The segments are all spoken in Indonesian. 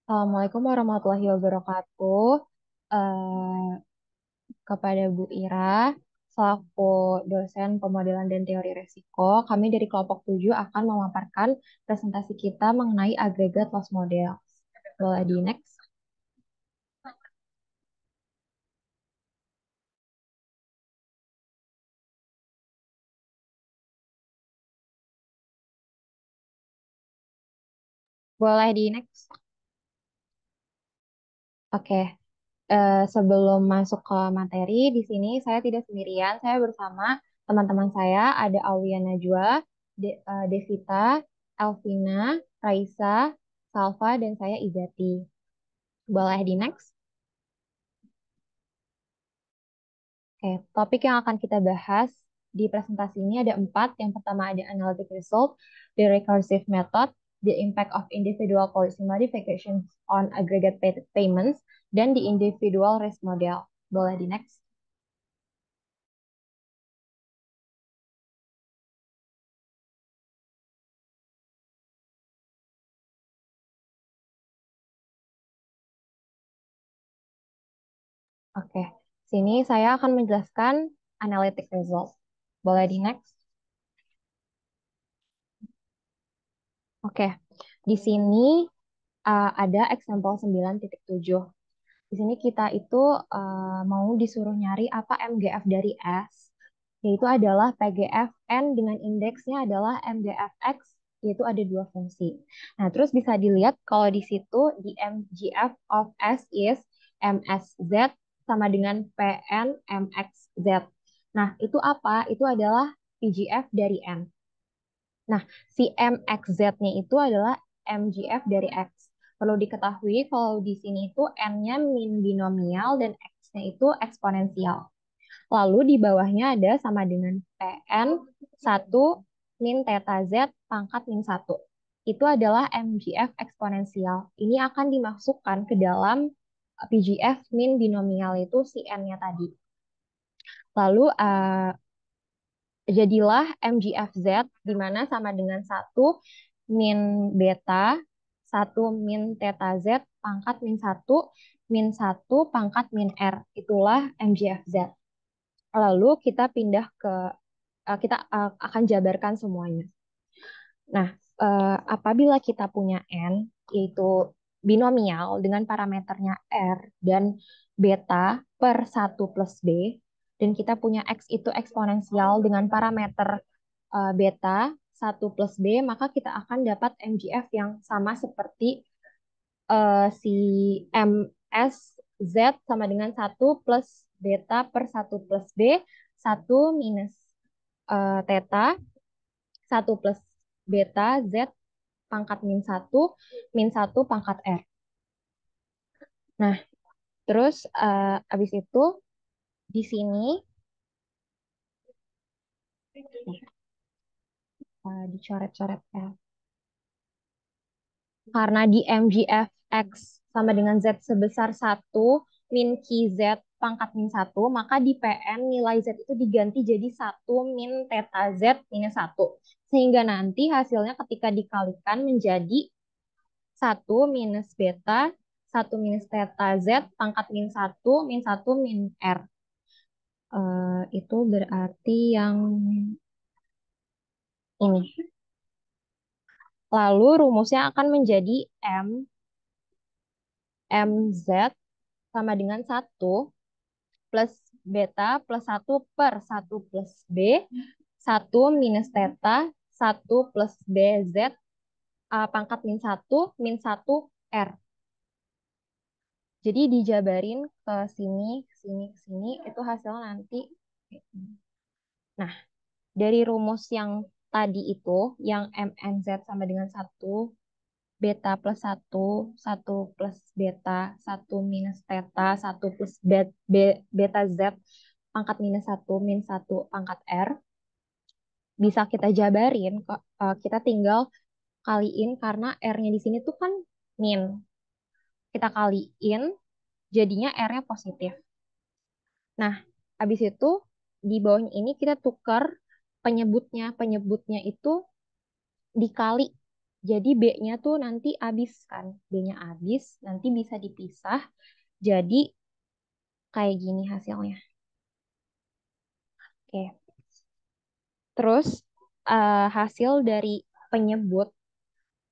Assalamualaikum warahmatullahi wabarakatuh. Kepada Bu Ira, selaku dosen pemodelan dan teori risiko, kami dari kelompok 7 akan memaparkan presentasi kita mengenai aggregate loss model. Boleh di next? Boleh di next? Oke. Sebelum masuk ke materi, di sini saya tidak sendirian. Saya bersama teman-teman saya, ada Aulia Najwa, Devita, Elvina, Raisa, Salva, dan saya Izati. Boleh di next? Oke, topik yang akan kita bahas di presentasi ini ada empat. Yang pertama ada analytic result, the recursive method, the impact of individual policy modifications on aggregate payments, dan the individual risk model. Boleh di next? Oke, sini saya akan menjelaskan analytic result. Boleh di next? Oke, di sini ada example 9.7. Di sini kita itu mau disuruh nyari apa MGF dari S, yaitu adalah PGF N dengan indeksnya adalah MGF X, yaitu ada dua fungsi. Nah, terus bisa dilihat kalau di situ di MGF of S is MSZ sama dengan PN MXZ. Nah, itu apa? Itu adalah PGF dari N. Nah, si MXZ-nya itu adalah MGF dari X. Perlu diketahui kalau di sini itu N-nya min binomial dan X-nya itu eksponensial. Lalu di bawahnya ada sama dengan PN 1 min theta Z pangkat min 1. Itu adalah MGF eksponensial. Ini akan dimasukkan ke dalam PGF min binomial itu si N-nya tadi. Lalu jadilah MGFZ di mana sama dengan satu min beta, satu min theta Z pangkat min satu pangkat min R. Itulah MGFZ. Lalu kita pindah ke, kita akan jabarkan semuanya. Nah, apabila kita punya N, yaitu binomial dengan parameternya R dan beta per 1 plus B, dan kita punya X itu eksponensial dengan parameter beta 1 plus B, maka kita akan dapat MGF yang sama seperti si MSZ sama dengan 1 plus beta per 1 plus B, 1 minus theta, 1 plus beta Z pangkat min satu pangkat R. Nah, terus abis itu di sini dicoret-coret R. Karena di MGF X sama dengan Z sebesar 1 min QZ pangkat min 1, maka di PN nilai Z itu diganti jadi 1 min theta Z minus 1. Sehingga nanti hasilnya ketika dikalikan menjadi 1 minus beta, 1 minus theta Z pangkat min 1 min R. Itu berarti yang ini. Lalu rumusnya akan menjadi MZ sama dengan 1 plus beta plus 1 per 1 plus B, 1 minus theta, 1 plus BZ pangkat min 1 R. Jadi dijabarin ke sini, ke sini, ke sini, itu hasilnya nanti. Nah, dari rumus yang tadi itu, yang MNZ sama dengan 1, beta plus 1 plus beta, 1 minus theta, 1 plus beta Z pangkat minus 1 min 1 pangkat R. Bisa kita jabarin, kita tinggal kaliin karena R-nya di sini tuh kan min. Kita kaliin, jadinya R-nya positif. Nah, habis itu di bawahnya ini kita tukar penyebutnya. Penyebutnya itu dikali. Jadi B-nya tuh nanti habis kan. B-nya habis, nanti bisa dipisah. Jadi kayak gini hasilnya. Oke. Terus hasil dari penyebut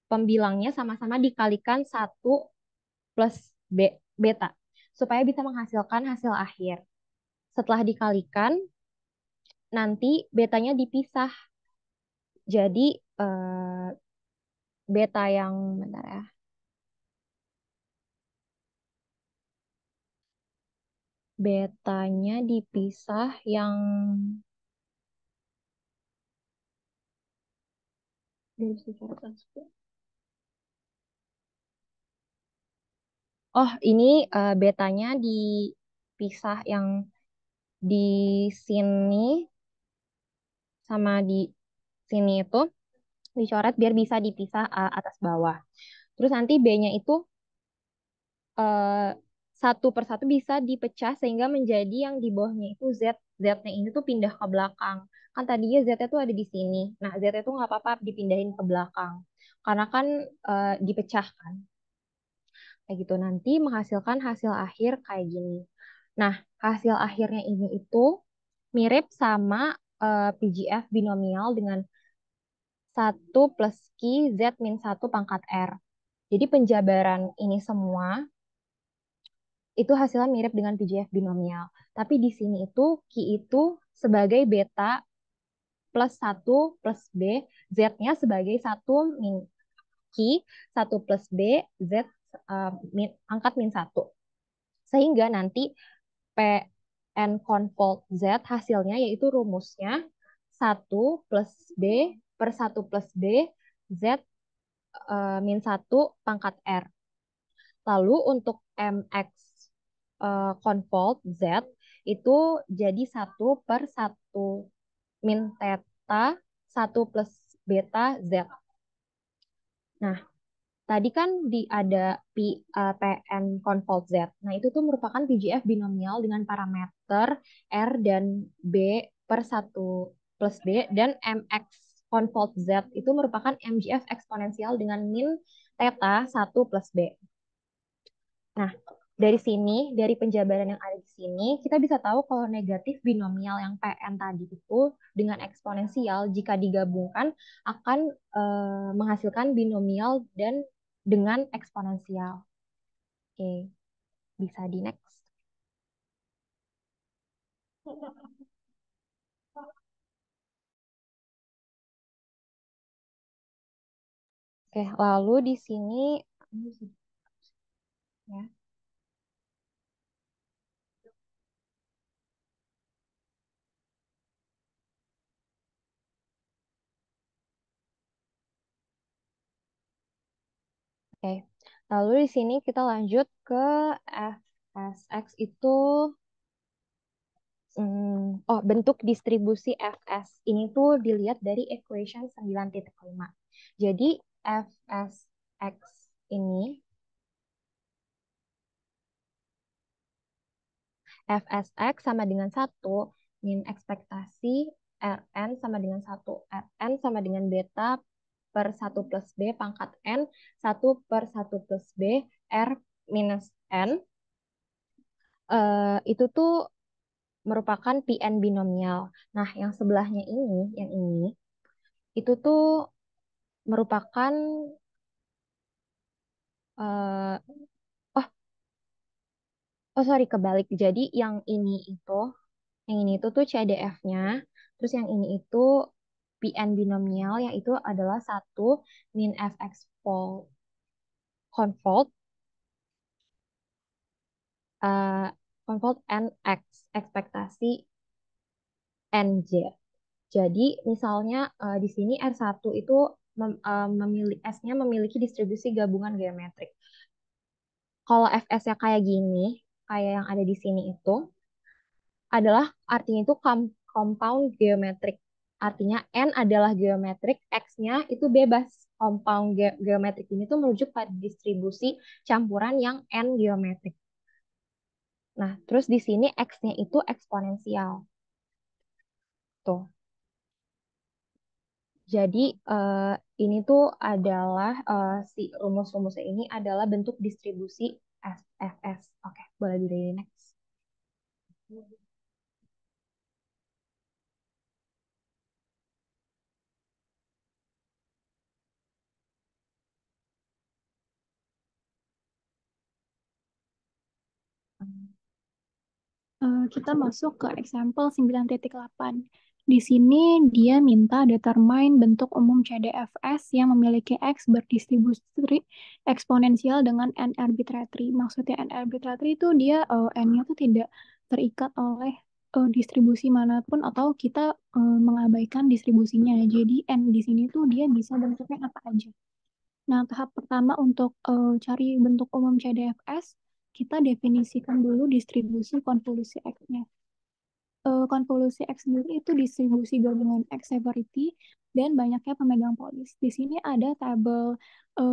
pembilangnya sama-sama dikalikan 1 plus beta. Supaya bisa menghasilkan hasil akhir. Setelah dikalikan, nanti betanya dipisah. Jadi beta yang bentar ya. Betanya dipisah yang Oh, ini betanya dipisah yang di sini sama di sini itu dicoret biar bisa dipisah atas bawah. Terus nanti B-nya itu eh, satu persatu bisa dipecah sehingga menjadi yang di bawahnya itu Z. Z-nya ini tuh pindah ke belakang. Kan tadinya Z-nya tuh ada di sini. Nah, Z-nya tuh nggak apa-apa dipindahin ke belakang. Karena kan dipecahkan. Kayak gitu. Nanti menghasilkan hasil akhir kayak gini. Nah, hasil akhirnya ini itu mirip sama PGF binomial dengan 1 plus Q Z min 1 pangkat R. Jadi penjabaran ini semua itu hasilnya mirip dengan PGF binomial. Tapi di sini itu Q itu sebagai beta plus 1 plus B, Z-nya sebagai 1 min Q, 1 plus B, Z angkat min 1. Sehingga nanti PN confold Z hasilnya yaitu rumusnya 1 plus B per 1 plus B Z min 1 pangkat R. Lalu untuk MX confold Z itu jadi 1 per 1 min theta 1 plus beta Z. Nah, tadi kan ada PN confold Z. Nah, itu tuh merupakan PGF binomial dengan parameter R dan B per 1 plus B dan MX confold Z itu merupakan MGF eksponensial dengan min theta 1 plus B. Nah, dari sini, dari penjabaran yang ada di sini, kita bisa tahu kalau negatif binomial yang PN tadi itu dengan eksponensial jika digabungkan akan menghasilkan binomial dan dengan eksponensial. Oke, bisa di next. Oke, lalu di sini ya. Oke. Lalu di sini kita lanjut ke FSX itu bentuk distribusi Fs. Ini tuh dilihat dari equation 9.5. Jadi Fsx ini, Fsx sama dengan 1 min ekspektasi Rn sama dengan 1. Rn sama dengan beta per 1 plus B pangkat N 1 per 1 plus B R minus N. Itu tuh merupakan Pn binomial. Nah, yang sebelahnya ini, yang ini, itu tuh merupakan eh oh oh sorry kebalik. Jadi yang ini itu tuh CDF-nya, terus yang ini itu PN binomial yang itu adalah 1 min Fx confold eh confold NX ekspektasi NJ. Jadi misalnya di sini R1 itu S-nya memiliki distribusi gabungan geometrik. Kalau Fs-nya kayak gini, kayak yang ada di sini itu adalah artinya itu compound geometrik. Artinya N adalah geometrik, X-nya itu bebas. Compound geometrik ini tuh merujuk pada distribusi campuran yang N geometrik. Nah, terus di sini X-nya itu eksponensial. Tuh. Jadi ini tuh adalah si rumus-rumusnya ini adalah bentuk distribusi SFS. Oke, boleh di next. Kita masuk ke example 9.8. Di sini dia minta determine bentuk umum CDFS yang memiliki X berdistribusi eksponensial dengan N arbitrary. Maksudnya N arbitrary itu dia N-nya tuh tidak terikat oleh distribusi manapun atau kita mengabaikan distribusinya. Jadi N di sini tuh dia bisa bentuknya apa aja. Nah, tahap pertama untuk cari bentuk umum CDFS, kita definisikan dulu distribusi konvolusi X-nya. Konvolusi X sendiri itu distribusi gabungan X severity dan banyaknya pemegang polis. Di sini ada tabel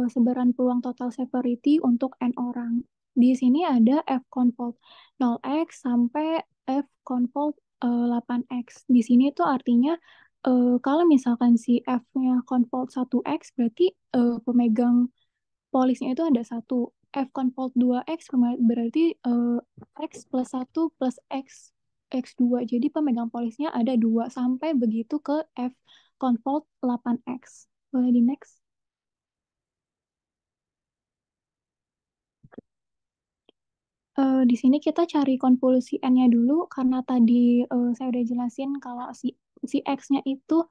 sebaran peluang total severity untuk N orang. Di sini ada F confold 0x sampai F confold 8x. Di sini itu artinya kalau misalkan si F-nya confold 1x berarti pemegang polisnya itu ada satu. F confold 2x berarti X plus 1 plus X2. Jadi pemegang polisnya ada 2 sampai begitu ke F confold 8x. Boleh di next? Di sini kita cari konvolusi N-nya dulu karena tadi saya udah jelasin kalau si X-nya itu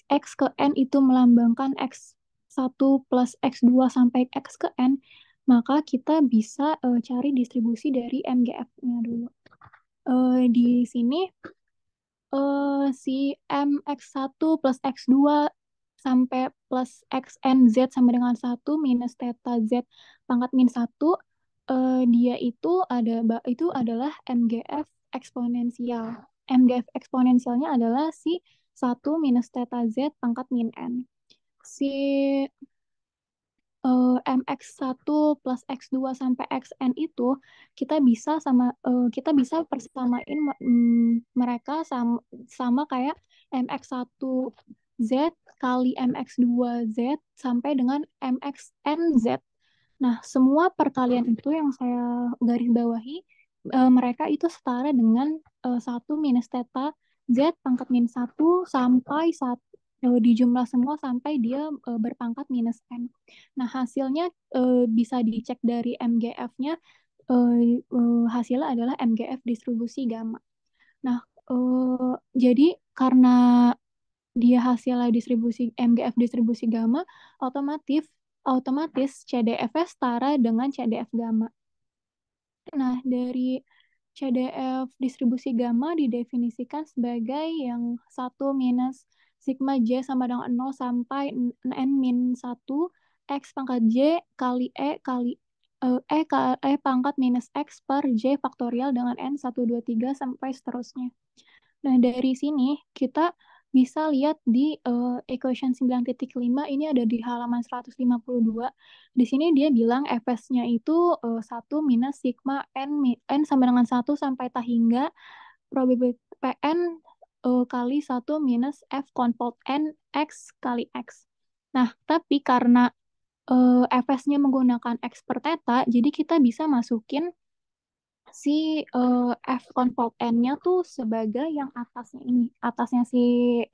X ke N itu melambangkan X1 plus X2 sampai X ke N, maka kita bisa cari distribusi dari MGF-nya dulu. Di sini si MX1 plus X2 sampai plus XNZ sama dengan 1 minus theta Z pangkat min 1, dia itu adalah MGF eksponensial. MGF eksponensialnya adalah si 1 minus theta Z pangkat min N. Si MX1 plus X2 sampai XN itu kita bisa persamain mereka sama kayak MX1 Z kali MX2 Z sampai dengan MXN Z. Nah, semua perkalian itu yang saya garis bawahi, mereka itu setara dengan 1 minus theta Z pangkat min 1 sampai dijumlah semua sampai dia berpangkat minus N. Nah, hasilnya bisa dicek dari MGF-nya, hasilnya adalah MGF distribusi gamma. Nah, jadi karena dia hasilnya distribusi MGF distribusi gamma, otomatis otomatis CDF setara dengan CDF gamma. Nah, dari CDF distribusi gamma didefinisikan sebagai yang 1 minus sigma J sama dengan 0 sampai N min 1 X pangkat J kali E pangkat minus X per J faktorial dengan N 1, 2, 3 sampai seterusnya. Nah, dari sini kita bisa lihat di equation 9.5 ini ada di halaman 152. Di sini dia bilang Fs-nya itu 1 minus sigma N sama dengan 1 sampai tah hingga probability Pn kali 1 minus F confold N X kali X. Nah, tapi karena Fs-nya menggunakan X per theta, jadi kita bisa masukin si F confold N-nya tuh sebagai yang atasnya ini, atasnya si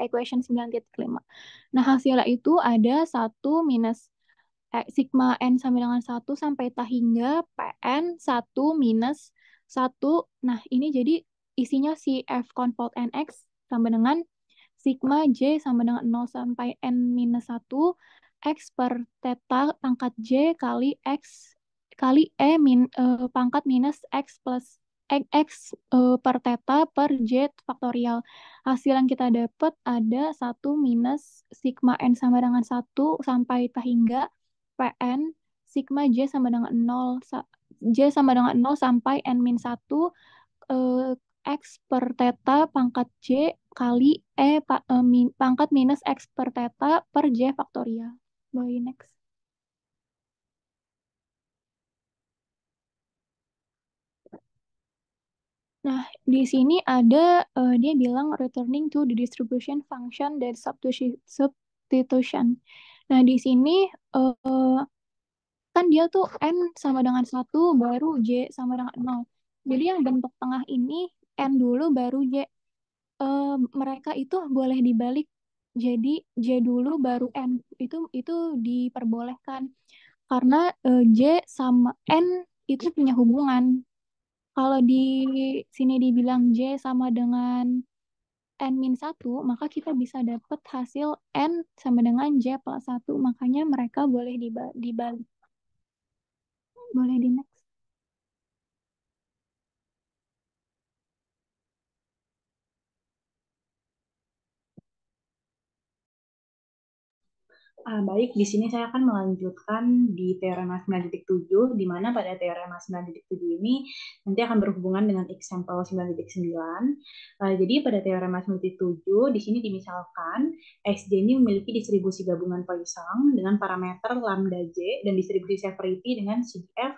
equation 9.5. Nah, hasilnya itu ada 1 minus sigma N sama dengan 1 sampai tah hingga Pn 1 minus 1. Nah, ini jadi isinya si F confold NX sama dengan sigma J sama dengan 0 sampai N minus 1 X per theta pangkat J kali X kali pangkat minus X plus X per theta per J faktorial. Hasil yang kita dapat ada 1 minus sigma N sama dengan 1 sampai tah hingga Pn sigma J sama dengan 0 J sama dengan 0 sampai N min 1 eh, X per theta pangkat J kali pangkat minus X per theta per J faktorial. Boleh next. Nah, di sini ada dia bilang returning to the distribution function dari substitution. Nah, di sini kan dia tuh N sama dengan satu baru J sama dengan nol. Jadi yang bentuk tengah ini N dulu baru J. Mereka itu boleh dibalik. Jadi J dulu baru N. Itu diperbolehkan karena J sama N itu punya hubungan. Kalau di sini dibilang J sama dengan N-1, maka kita bisa dapat hasil N sama dengan J plus 1. Makanya mereka boleh dibalik. Boleh di next. Baik, di sini saya akan melanjutkan di teorema 9.7, di mana pada teorema 9.7 ini nanti akan berhubungan dengan example 9.9. Jadi pada teorema 9.7, di sini dimisalkan XJ ini memiliki distribusi gabungan Poisson dengan parameter lambda J dan distribusi severity dengan CDF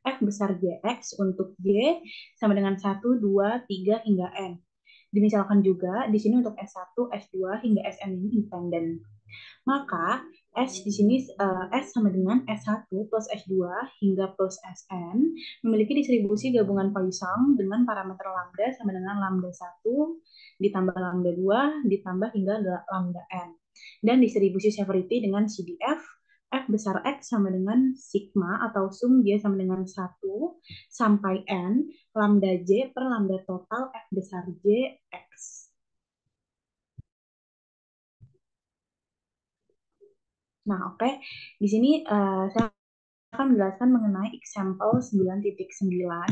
F besar Jx untuk J sama dengan 1, 2, 3, hingga N. Dimisalkan juga di sini untuk S1, S2, hingga Sn ini independen. Maka S di sini S sama dengan S1 plus S2 hingga plus Sn memiliki distribusi gabungan Poisson dengan parameter lambda sama dengan lambda 1 ditambah lambda 2 ditambah hingga lambda n. Dan distribusi severity dengan CDF F besar X sama dengan sigma atau sum J sama dengan 1 sampai N lambda J per lambda total F besar J X. Nah, oke. Di sini saya akan menjelaskan mengenai example 9.9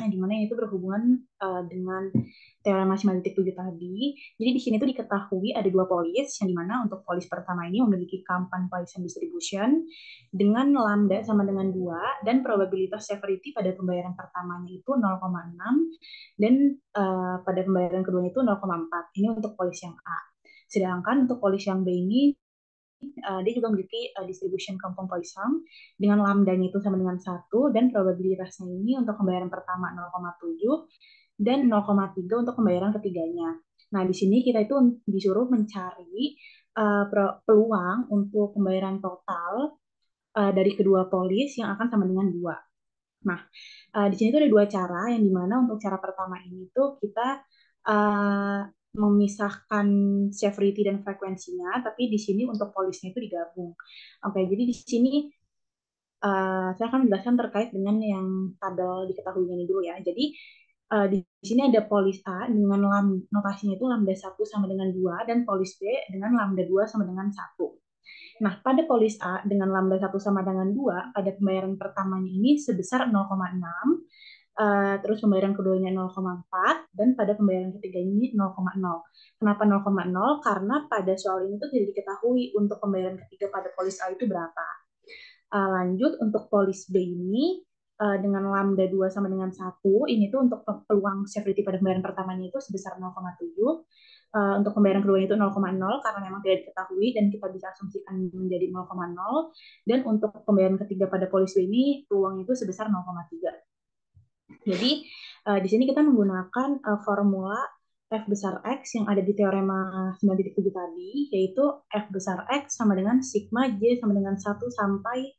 yang dimana itu berhubungan dengan teorema 9.7 tadi. Jadi di sini tuh diketahui ada dua polis yang dimana untuk polis pertama ini memiliki Kampan Poisson distribution dengan lambda sama dengan 2 dan probabilitas severity pada pembayaran pertamanya itu 0,6 dan pada pembayaran keduanya itu 0,4. Ini untuk polis yang A. Sedangkan untuk polis yang B ini dia juga memiliki distribution compound Poisson dengan lambdanya itu sama dengan 1 dan probabilitasnya ini untuk pembayaran pertama 0,7 dan 0,3 untuk pembayaran ketiganya. Nah, di sini kita itu disuruh mencari peluang untuk pembayaran total dari kedua polis yang akan sama dengan 2. Nah, di sini tuh ada dua cara, yang dimana untuk cara pertama ini tuh kita uh, memisahkan severity dan frekuensinya, tapi di sini untuk polisnya itu digabung. Oke, jadi di sini saya akan menjelaskan terkait dengan yang tabel diketahui ini dulu ya. Jadi di sini ada polis A dengan notasinya itu lambda 1 sama dengan 2 dan polis B dengan lambda 2 sama dengan 1. Nah, pada polis A dengan lambda 1 sama dengan 2, pada pembayaran pertamanya ini sebesar 0,6, terus pembayaran keduanya 0,4, dan pada pembayaran ketiganya ini 0,0. Kenapa 0,0? Karena pada soal ini tuh tidak diketahui untuk pembayaran ketiga pada polis A itu berapa. Lanjut, untuk polis B ini, dengan lambda 2 sama dengan 1, ini tuh untuk peluang severity pada pembayaran pertamanya itu sebesar 0,7. Untuk pembayaran keduanya itu 0,0 karena memang tidak diketahui dan kita bisa asumsikan menjadi 0,0. Dan untuk pembayaran ketiga pada polis B ini peluang itu sebesar 0,3. Jadi di sini kita menggunakan formula F besar X yang ada di teorema 9.7 tadi, yaitu F besar X sama dengan sigma J sama dengan 1 sampai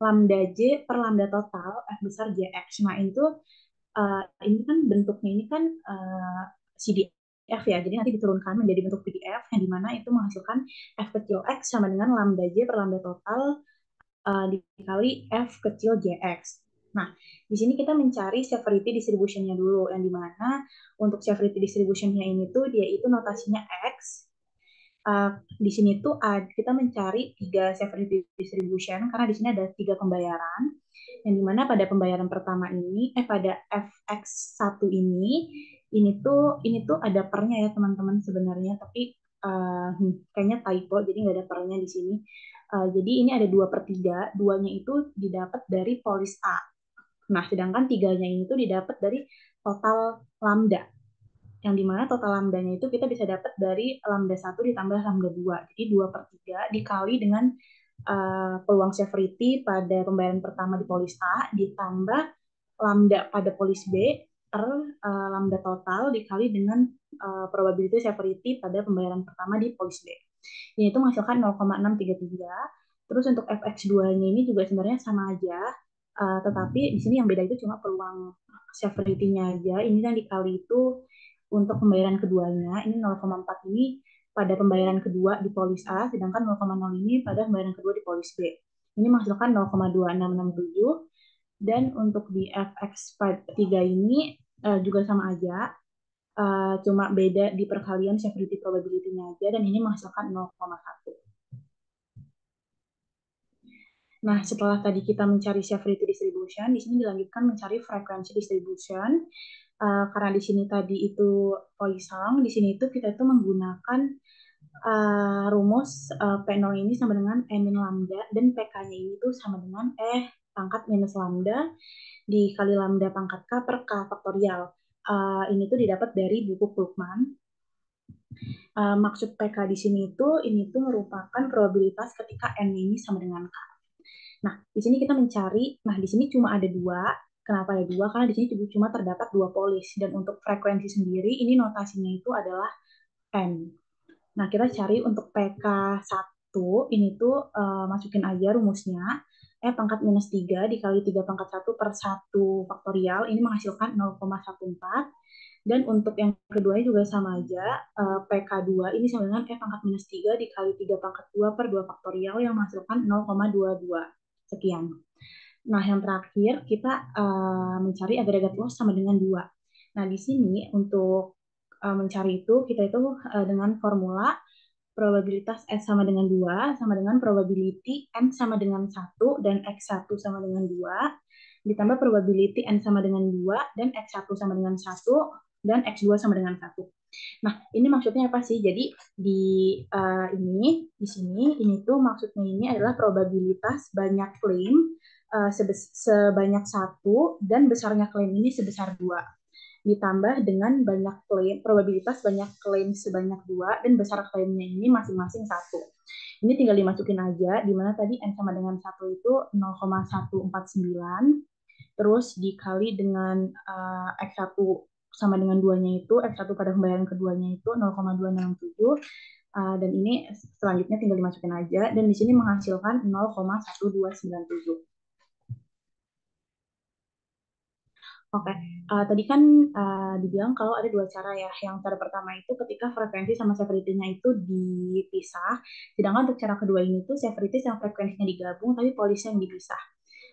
lambda J per lambda total F besar JX. Nah, ini kan bentuknya ini kan CDF ya, jadi nanti diturunkan menjadi bentuk PDF yang dimana itu menghasilkan F kecil X sama dengan lambda J per lambda total dikali F kecil JX. Nah, di sini kita mencari severity distribution-nya dulu, yang dimana untuk severity distribution-nya ini tuh dia itu notasinya X. Di sini tuh kita mencari 3 severity distribution karena di sini ada 3 pembayaran, yang dimana pada pembayaran pertama ini, pada FX1 ini tuh ada pernya ya teman-teman sebenarnya, tapi kayaknya typo, jadi nggak ada pernya di sini. Jadi ini ada 2/3, duanya itu didapat dari polis A. Nah, sedangkan tiganya ini tuh didapat dari total lambda. Yang dimana total lambdanya itu kita bisa dapat dari lambda 1 ditambah lambda 2. Jadi 2/3 dikali dengan peluang severity pada pembayaran pertama di polis A ditambah lambda pada polis B per lambda total dikali dengan probability severity pada pembayaran pertama di polis B. Ini itu menghasilkan 0,633. Terus untuk fx2-nya ini juga sebenarnya sama aja, tetapi di sini yang beda itu cuma peluang severity-nya aja. Ini yang dikali itu untuk pembayaran keduanya, ini 0,4 ini pada pembayaran kedua di polis A, sedangkan 0,0 ini pada pembayaran kedua di polis B. Ini menghasilkan 0,2667, dan untuk di FX3 ini juga sama aja, cuma beda di perkalian severity probability-nya aja, dan ini menghasilkan 0,1. Nah, setelah tadi kita mencari severity distribution, di sini dilanjutkan mencari frequency distribution. Karena di sini tadi itu Poisson, di sini itu kita itu menggunakan rumus P0 ini sama dengan E min lambda, dan PK-nya ini tuh sama dengan E pangkat minus lambda dikali lambda pangkat K per K faktorial. Ini tuh didapat dari buku Krugman. Maksud PK di sini itu, ini tuh merupakan probabilitas ketika N ini sama dengan K. Nah, di sini kita mencari, nah di sini cuma ada dua. Kenapa ada dua? Karena di sini cuma terdapat dua polis. Dan untuk frekuensi sendiri, ini notasinya itu adalah N. Nah, kita cari untuk PK1, ini tuh masukin aja rumusnya. E pangkat minus 3 dikali 3 pangkat 1 per 1 faktorial, ini menghasilkan 0,14. Dan untuk yang keduanya juga sama aja, PK2 ini sama dengan E pangkat minus 3 dikali 3 pangkat 2 per 2 faktorial yang menghasilkan 0,22. Sekian. Nah, yang terakhir kita mencari agregat loss sama dengan 2. Nah, di sini untuk mencari itu, kita itu dengan formula probabilitas S sama dengan 2, sama dengan probability N sama dengan 1, dan X1 sama dengan 2, ditambah probability N sama dengan 2, dan X1 sama dengan 1, dan X2 sama dengan 1. Nah, ini maksudnya apa sih? Jadi di di sini, ini tuh maksudnya ini adalah probabilitas banyak klaim sebanyak 1, dan besarnya klaim ini sebesar 2. Ditambah dengan banyak klaim, probabilitas banyak klaim sebanyak 2, dan besar klaimnya ini masing-masing 1. Ini tinggal dimasukin aja, di mana tadi N sama dengan 1 itu 0,149, terus dikali dengan X1 sama dengan 2-nya itu, X1 pada pembayaran keduanya itu 0,267, dan ini selanjutnya tinggal dimasukin aja, dan di sini menghasilkan 0,1297. Oke, tadi kan dibilang kalau ada dua cara ya. Yang cara pertama itu ketika frekuensi sama severity-nya itu dipisah, sedangkan untuk cara kedua ini tuh severity sama frekuensinya digabung, tapi polisnya yang dipisah.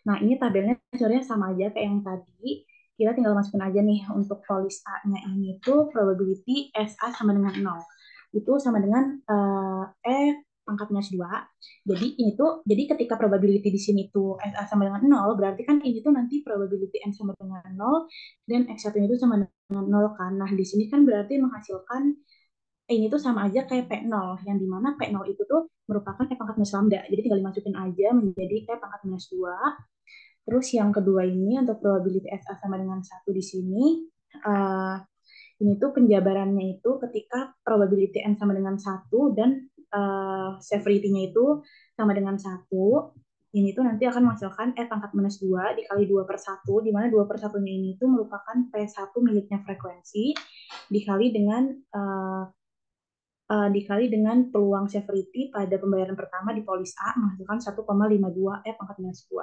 Nah, ini tabelnya sebenarnya sama aja kayak yang tadi. Kita tinggal masukin aja nih untuk polis A-nya ini tuh probability SA sama dengan 0. Itu sama dengan pangkat minus 2. Jadi ini tuh, jadi ketika probability di sini tuh SA sama dengan 0, berarti kan ini tuh nanti probability N sama dengan 0, dan X1 itu sama dengan 0 kan. Nah, di sini kan berarti menghasilkan ini tuh sama aja kayak P0, yang dimana P0 itu tuh merupakan E pangkat minus lambda. Jadi tinggal dimasukin aja menjadi E pangkat minus 2. Terus yang kedua ini untuk probability SA sama dengan 1 di sini, ini tuh penjabarannya itu ketika probability N sama dengan 1 dan severity-nya itu sama dengan 1. Ini tuh nanti akan menghasilkan E pangkat minus 2 dikali 2 per 1, di mana 2 per 1-nya ini tuh merupakan P1 miliknya frekuensi, dikali dengan peluang severity pada pembayaran pertama di polis A menghasilkan 1,52 E pangkat minus 2.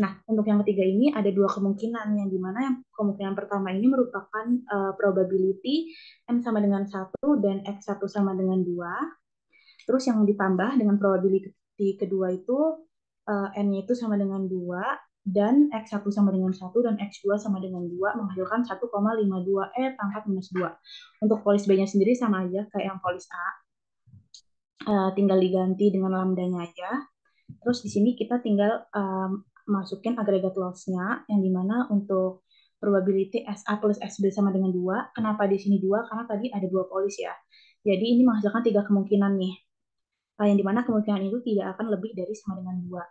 Nah, untuk yang ketiga ini ada dua kemungkinan, yang dimana yang kemungkinan pertama ini merupakan probability N sama dengan 1 dan X1 sama dengan 2. Terus yang ditambah dengan probability kedua itu N-nya itu sama dengan 2, dan X1 sama dengan 1, dan X2 sama dengan 2, menghasilkan 1,52 E pangkat minus 2. Untuk polis B-nya sendiri sama aja kayak yang polis A. Tinggal diganti dengan lambdanya aja. Terus di sini kita tinggal masukin agregat loss-nya, yang dimana untuk probability SA plus SB sama dengan 2. Kenapa di sini 2? Karena tadi ada dua polis ya. Jadi ini menghasilkan 3 kemungkinan nih. Yang dimana kemungkinan itu tidak akan lebih dari sama dengan 2.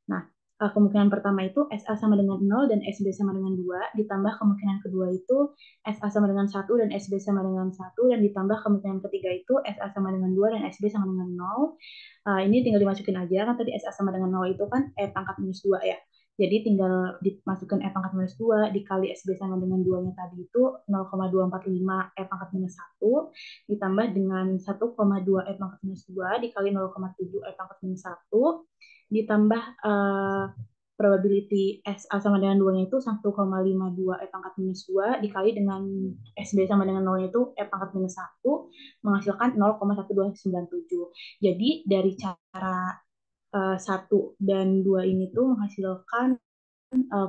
Nah, kemungkinan pertama itu SA sama dengan 0 dan SB sama dengan 2, ditambah kemungkinan kedua itu SA sama dengan 1 dan SB sama dengan 1, dan ditambah kemungkinan ketiga itu SA sama dengan 2 dan SB sama dengan 0. Ini tinggal dimasukin aja, kan tadi SA sama dengan 0 itu kan pangkat minus 2 ya. Jadi tinggal dimasukkan E pangkat minus 2 dikali SB sama dengan 2-nya tadi itu 0,245 E pangkat minus 1 ditambah dengan 1,2 E pangkat minus 2 dikali 0,7 E pangkat minus 1 ditambah probability SA sama dengan 2-nya itu 1,52 E pangkat minus 2 dikali dengan SB sama dengan 0-nya itu E pangkat minus 1 menghasilkan 0,1297. Jadi dari cara 1 dan 2 ini tuh menghasilkan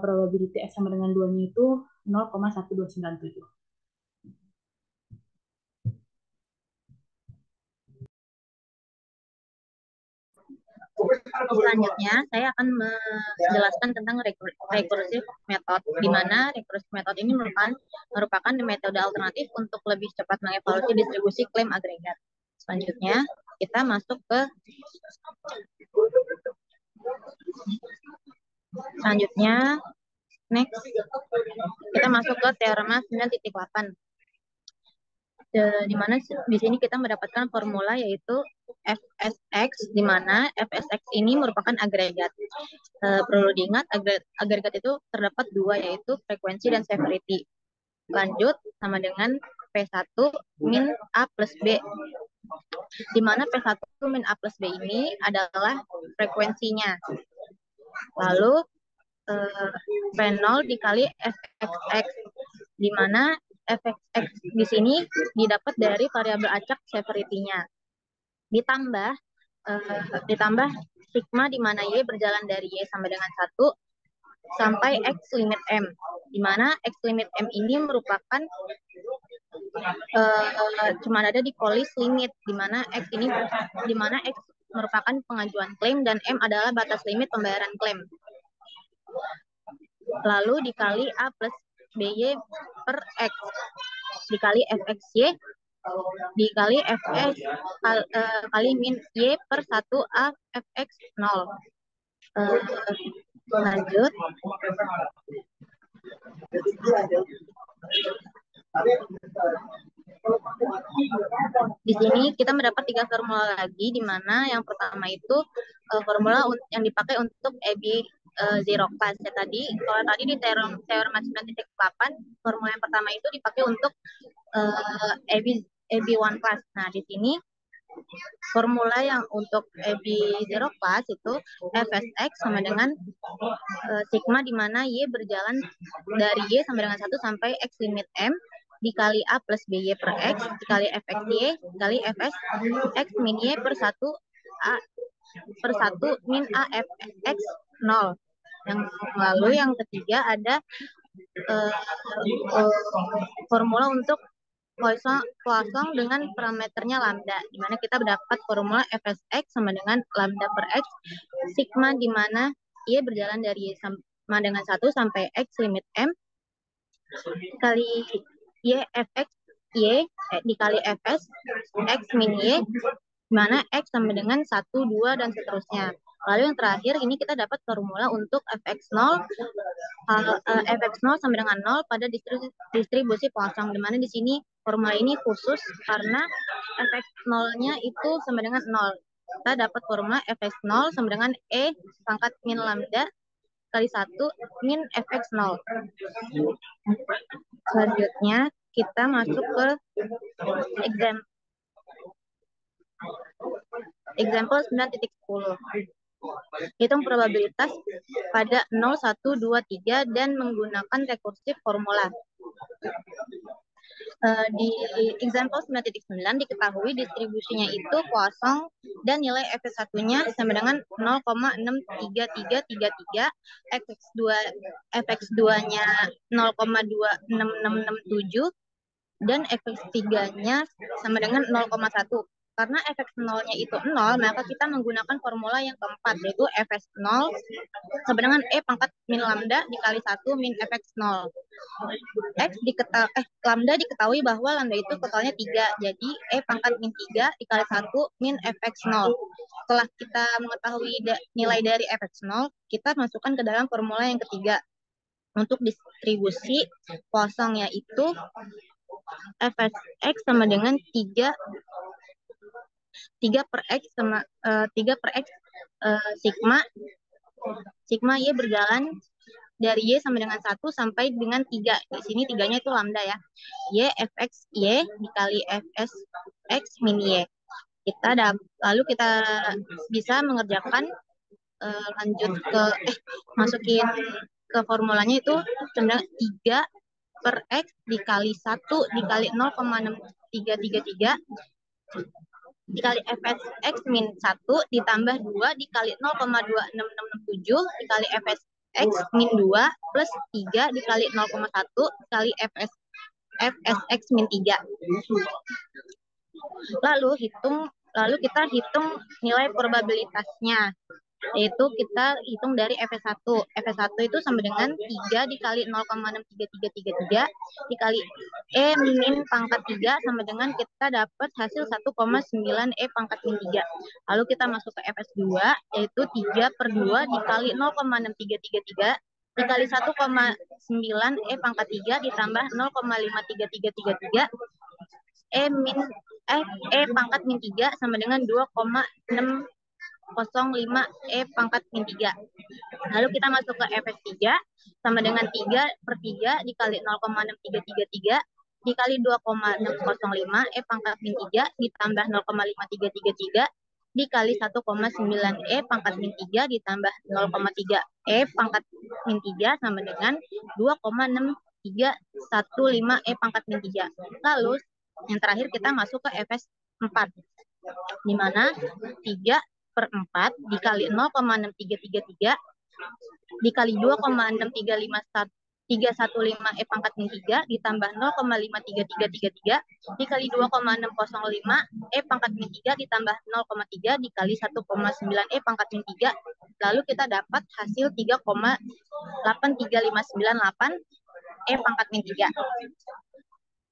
probability S sama dengan 2-nya itu 0,1297. Selanjutnya, saya akan menjelaskan tentang recursive method, di mana recursive method ini merupakan metode alternatif untuk lebih cepat mengevaluasi distribusi klaim agregat. Selanjutnya, kita masuk ke next, kita masuk ke teorema 9.8. Di mana di sini kita mendapatkan formula yaitu FSX, di mana FSX ini merupakan agregat. Perlu diingat agregat itu terdapat dua, yaitu frekuensi dan severity. Lanjut sama dengan P1 min A plus B, di mana P1 min A plus B ini adalah frekuensinya. Lalu P0 dikali FXX, di mana FXX di sini didapat dari variabel acak severity-nya. Ditambah sigma di mana Y berjalan dari Y sampai dengan 1 sampai X limit M, di mana X limit M ini merupakan cuma ada di polis limit, di mana X merupakan pengajuan klaim dan M adalah batas limit pembayaran klaim. Lalu dikali A plus BY per X dikali FXY dikali FX kali min Y per 1A FX 0. Lanjut. Di sini kita mendapat 3 formula lagi, di mana yang pertama itu formula yang dipakai untuk EB zero class ya tadi. Kalau tadi di teorema 9.8 formula yang pertama itu dipakai untuk EB1 class. Nah, di sini formula yang untuk EB zero class itu FSX sama dengan sigma di mana Y berjalan dari Y sampai dengan 1 sampai X limit M dikali A plus BY per X dikali FXY dikali FS X min Y per 1 A per 1 min A FX 0. Lalu yang ketiga ada formula untuk Poisson dengan parameternya lambda, di mana kita mendapat formula Fsx sama dengan lambda per X sigma di mana Y berjalan dari Y sama dengan 1 sampai X limit M kali Y Fx Y dikali Fs X min Y, di mana X sama dengan 1, 2, dan seterusnya. Lalu yang terakhir ini kita dapat formula untuk Fx0 sama dengan 0 pada distribusi Poisson, di mana di sini formula ini khusus karena Fx0-nya itu sama dengan 0. Kita dapat formula Fx0 sama dengan E pangkat min lambda kali 1 min Fx0. Selanjutnya kita masuk ke example 9.10. Hitung probabilitas pada 0, 1, 2, 3 dan menggunakan rekursif formula. Di example 9.9 diketahui distribusinya itu Poisson dan nilai Fx1-nya sama dengan 0,63333, Fx2-nya 0,26667 dan Fx3-nya sama dengan 0,1. Karena Fx0-nya itu 0, maka kita menggunakan formula yang keempat, yaitu Fs0 sama dengan E pangkat min lambda dikali 1 min Fx0. Lambda diketahui bahwa lambda itu totalnya 3, jadi E pangkat min 3 dikali 1 min Fx0. Setelah kita mengetahui nilai dari Fx0, kita masukkan ke dalam formula yang ketiga. Untuk distribusi Poisson yaitu Fsx sama dengan 3 per X sama 3 per X sigma Sigma Y berjalan dari Y sama dengan 1 sampai dengan 3. Di sini 3-nya itu lambda ya. Y fx Y dikali fs x min Y. Lalu kita bisa mengerjakan lanjut ke masukin ke formulanya itu sebenarnya 3 per X dikali 1 dikali 0,6333 dikali fs x min 1 ditambah 2 dikali 0,26667 dikali fs x min 2 plus 3 dikali 0,1 dikali fs x min 3. Lalu kita hitung nilai probabilitasnya, yaitu kita hitung dari fs1. Fs1 itu sama dengan 3 dikali 0,63333 dikali E min pangkat 3 sama dengan kita dapat hasil 1,9 E pangkat min 3. Lalu kita masuk ke fs2, yaitu 3 per 2 dikali 0,6333 dikali 1,9 E pangkat 3 ditambah 0,53333 E pangkat min 3 sama dengan 2,605 E pangkat min 3. Lalu kita masuk ke fs3 sama dengan 3 per 3 dikali 0,6333 dikali 2,605 E pangkat min 3 ditambah 0,5333 dikali 1,9 E pangkat min 3 ditambah 0,3 E pangkat min 3 sama dengan 2,6315 E pangkat min 3. Lalu yang terakhir kita masuk ke fs4, di mana 3 per 4 dikali 0,6333 dikali 2,6351315 E pangkat min 3 ditambah 0,53333 dikali 2,605 E pangkat min 3 ditambah 0,3 dikali 1,9 E pangkat min 3. Lalu kita dapat hasil 3,83598 E pangkat min 3.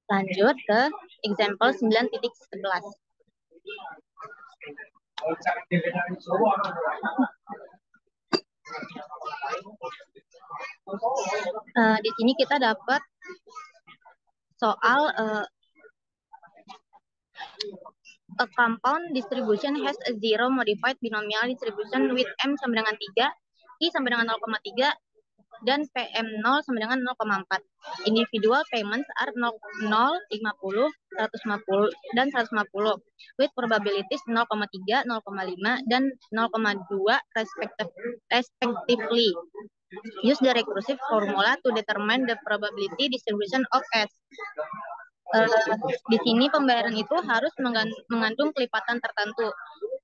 Lanjut ke example 9.11. Di sini kita dapat soal a compound distribution has a zero modified binomial distribution with M sama dengan 3, I sama dengan 0,3, dan PM0 sama dengan 0,4. Individual payments are 0, 50, 150, dan 150 with probabilities 0,3, 0,5, dan 0,2 respectively. Use the recursive formula to determine the probability distribution of S. Di sini pembayaran itu harus mengandung kelipatan tertentu.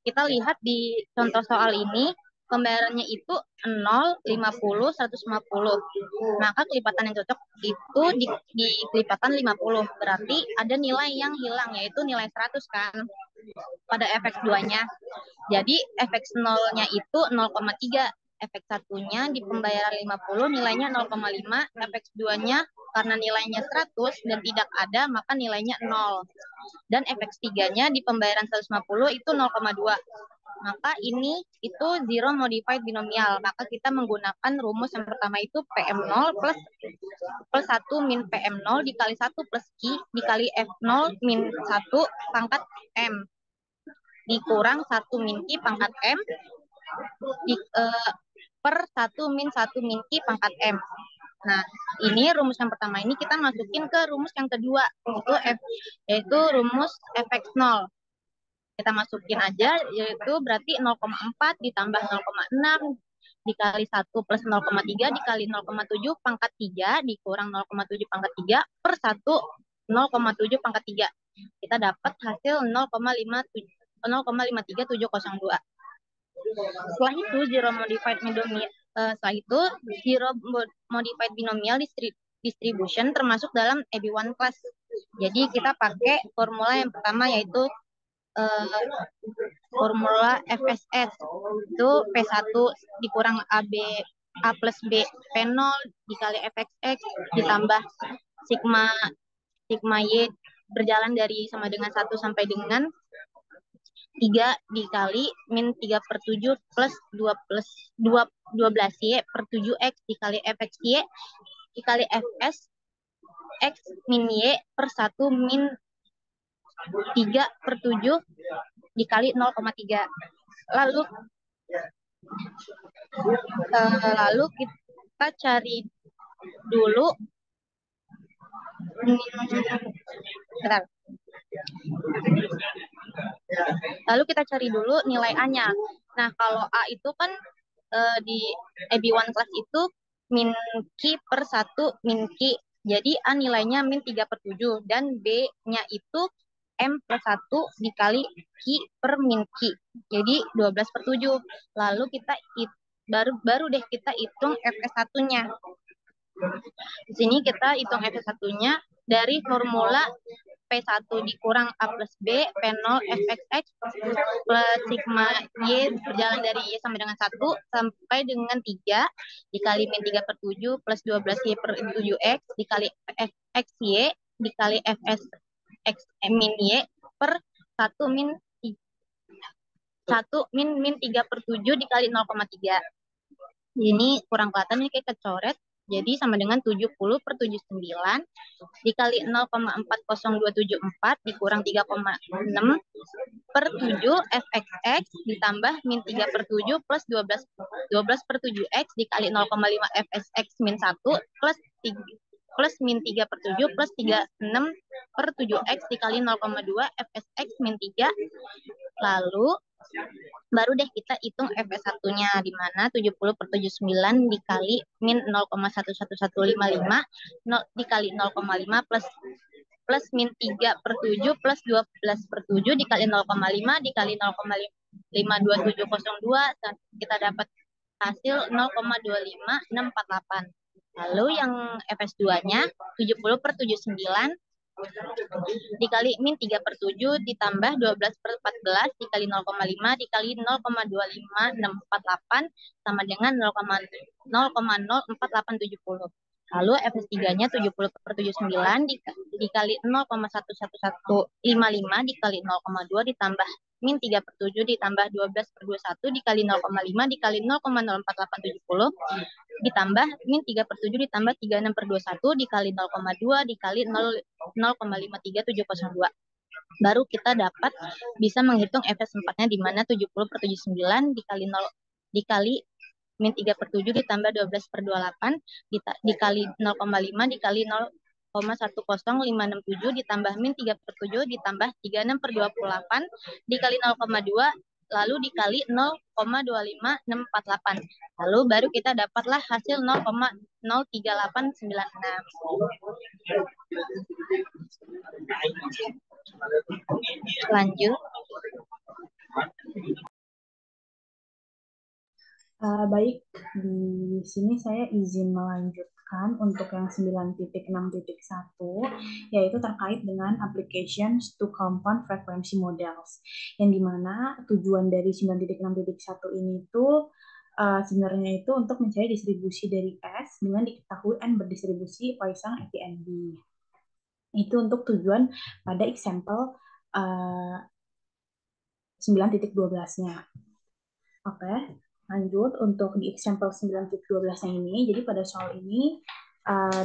Kita lihat di contoh soal ini, pembayarannya itu 0, 50, 150. Maka kelipatan yang cocok itu di kelipatan 50. Berarti ada nilai yang hilang, yaitu nilai 100 kan pada fx2-nya. Jadi fx0-nya itu 0,3. Fx1-nya di pembayaran 50 nilainya 0,5. Fx2-nya karena nilainya 100 dan tidak ada, maka nilainya 0. Dan fx3-nya di pembayaran 150 itu 0,2. Maka ini itu zero modified binomial. Maka kita menggunakan rumus yang pertama itu PM0 plus 1 min PM0 dikali 1 plus I dikali F0 min 1 pangkat M dikurang 1 min I pangkat M per 1 min 1 min I pangkat M. Nah, ini rumus yang pertama ini kita masukin ke rumus yang kedua, yaitu rumus fx0. Kita masukin aja, yaitu berarti 0,4 ditambah 0,6 dikali 1 plus 0,3 dikali 0,7 pangkat 3 dikurang 0,7 pangkat 3 per 1 0,7 pangkat 3. Kita dapat hasil 0,53702. Setelah itu zero modified binomial distribution termasuk dalam AB1 class. Jadi kita pakai formula yang pertama, yaitu formula FSS itu P1 dikurang A plus B P0 dikali fxx ditambah sigma Y berjalan dari sama dengan 1 sampai dengan 3 dikali min 3 per 7 plus 12Y per 7X dikali fxY dikali fs X min Y per 1 min 3 per 7 dikali 0,3. Lalu Lalu kita cari dulu, bentar. Lalu kita cari dulu nilai A-nya. Nah, kalau A itu kan di AB1 class itu min Q per 1 min Q. Jadi A nilainya min 3/7 dan B-nya itu M plus 1 dikali Q per min Q. Jadi 12/7. Lalu kita baru deh kita hitung Fs1-nya. Di sini kita hitung Fs1-nya dari formula P1 dikurang A plus B, P0 Fxx plus sigma Y berjalan dari Y sampai dengan 1 sampai dengan 3 dikali min 3/7 plus 12Y per 7X dikali Fxy dikali Fsx min Y per 1 min 3/7 dikali 0,3. Ini kurang kelihatan, ini kayak kecoret. Jadi sama dengan 70/79 dikali 0,40274 dikurang 3,6 per 7 Fxx ditambah min 3/7 plus 12/7x dikali 0,5 Fsx min 1 plus min 3/7 plus 36/7x dikali 0,2 Fsx min 3. Lalu baru deh kita hitung Fs1-nya, di mana 70/79 dikali min 0,11155 dikali 0,5 plus min 3/7 plus 12/7 dikali 0,5 dikali 0,52702, kita dapat hasil 0,25648. Lalu yang Fs2-nya 70/79 dikali min 3/7 ditambah 12/14 dikali 0,5 dikali 0,25648 sama dengan 0,04870. Lalu Fs3-nya 70/79 dikali 0,11155 dikali 0,2 ditambah min 3/7 ditambah 12/21 dikali 0,5 dikali 0,04870 ditambah min 3/7 ditambah 36/21 dikali 0,2 dikali 0,53702. Baru kita dapat bisa menghitung Fs4-nya, di mana 70/79 dikali min 3/7 ditambah 12/28 dikali 0,5 dikali 0,10567 ditambah min 3/7 ditambah 36/28 dikali 0,2 lalu dikali 0,25648. Lalu baru kita dapatlah hasil 0,03896. Lanjut. Baik, di sini saya izin melanjutkan untuk yang 9.6.1, yaitu terkait dengan applications to compound frequency models, yang dimana tujuan dari 9.6.1 ini tuh sebenarnya itu untuk mencari distribusi dari S dengan diketahui N berdistribusi Poisson FENB. Itu untuk tujuan pada example 9.12-nya. Oke. Lanjut untuk di example 9.12 ini, jadi pada soal ini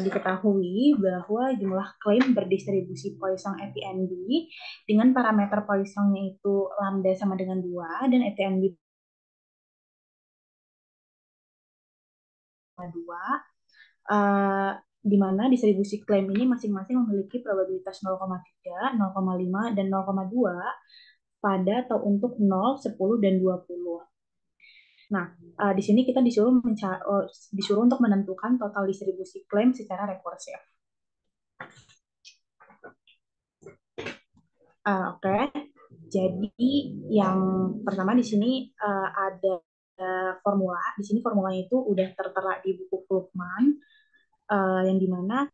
diketahui bahwa jumlah klaim berdistribusi Poisson FENB dengan parameter Poissonnya itu lambda sama dengan 2 dan FENB 2, di mana distribusi klaim ini masing-masing memiliki probabilitas 0,3, 0,5, dan 0,2 pada atau untuk 0, 10, dan 20. Nah, di sini kita disuruh untuk menentukan total distribusi klaim secara rekursif. Oke. Jadi yang pertama di sini ada formula. Di sini formulanya itu udah tertera di buku Krugman, yang dimana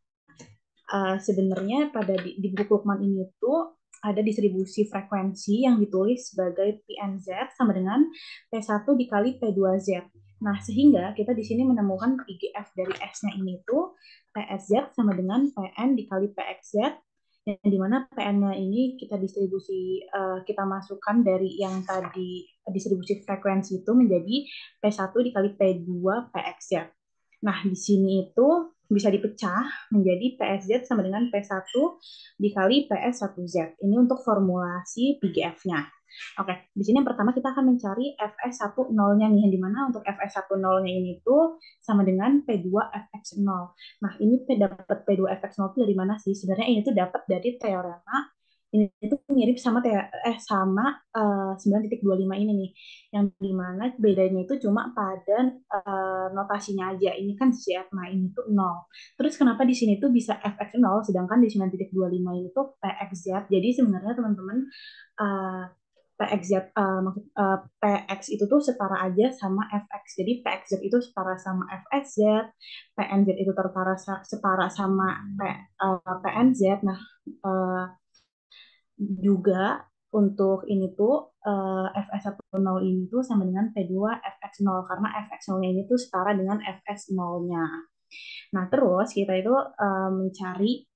sebenarnya di buku Krugman ini tuh ada distribusi frekuensi yang ditulis sebagai PNZ sama dengan P1 dikali P2Z. Nah, sehingga kita di sini menemukan IGF dari S-nya ini tuh PSZ sama dengan PN dikali PXZ, yang dimana PN-nya ini kita kita masukkan dari yang tadi distribusi frekuensi itu menjadi P1 dikali P2 PXZ. Nah, di sini itu bisa dipecah menjadi PSZ sama dengan P1 dikali PS1Z. Ini untuk formulasi PGF-nya. Oke, di sini yang pertama kita akan mencari Fs10-nya nih, yang dimana untuk Fs10-nya ini tuh sama dengan P2Fx0. Nah, ini dapat P2Fx0 itu dari mana sih? Sebenarnya ini tuh dapat dari teorema, ini tuh mirip sama 9.25 ini nih, yang dimana bedanya itu cuma pada notasinya aja. Ini kan Z, nah ini tuh 0. Terus kenapa di sini tuh bisa Fx0, sedangkan di 9.25 ini tuh Pxz. Jadi sebenarnya teman-teman, uh, PXZ, maksud PX itu tuh setara aja sama FX. Jadi PXZ itu setara sama FXZ, PNZ itu setara sama PNZ. Nah, uh, juga untuk ini tuh FS10 ini tuh sama dengan P2Fx0 karena Fx0-nya ini tuh setara dengan Fs0-nya. Nah, terus kita itu mencari.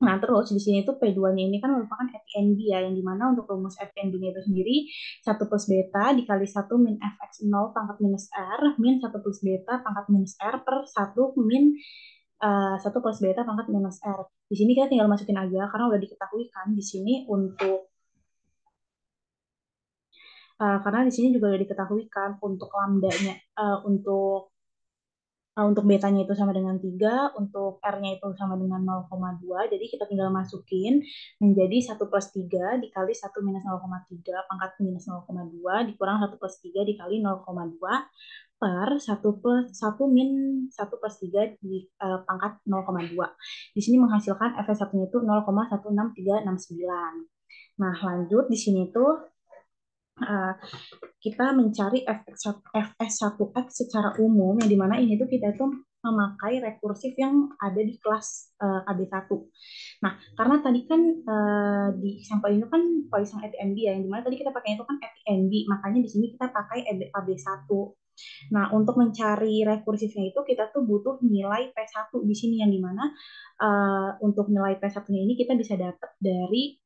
Nah, terus di sini tuh P2-nya ini kan merupakan FNB ya, yang dimana untuk rumus FNB-nya itu sendiri 1 plus beta dikali 1 min Fx0 pangkat minus R, min 1 plus beta pangkat minus R per 1 min 1 plus beta pangkat minus R. Di sini kita tinggal masukin aja, karena udah diketahui kan di sini karena di sini juga udah diketahui kan untuk lambdanya, untuk betanya itu sama dengan 3, untuk R-nya itu sama dengan 0,2, jadi kita tinggal masukin menjadi 1 plus 3 dikali 1 minus 0,3 pangkat minus 0,2 dikurang 1 plus 3 dikali 0,2 per 1 min 1 plus 3 di pangkat 0,2. Di sini menghasilkan Fs1-nya itu 0,16369. Nah, lanjut di sini tuh kita mencari Fs1x secara umum, yang dimana ini tuh kita itu memakai rekursif yang ada di kelas AB1. Nah, karena tadi kan di sampel ini kan Poisson ETNB ya, yang dimana tadi kita pakai itu kan ETNB, makanya di sini kita pakai AB1. Nah, untuk mencari rekursifnya itu kita tuh butuh nilai P1 di sini, yang dimana untuk nilai P1-nya ini kita bisa dapat dari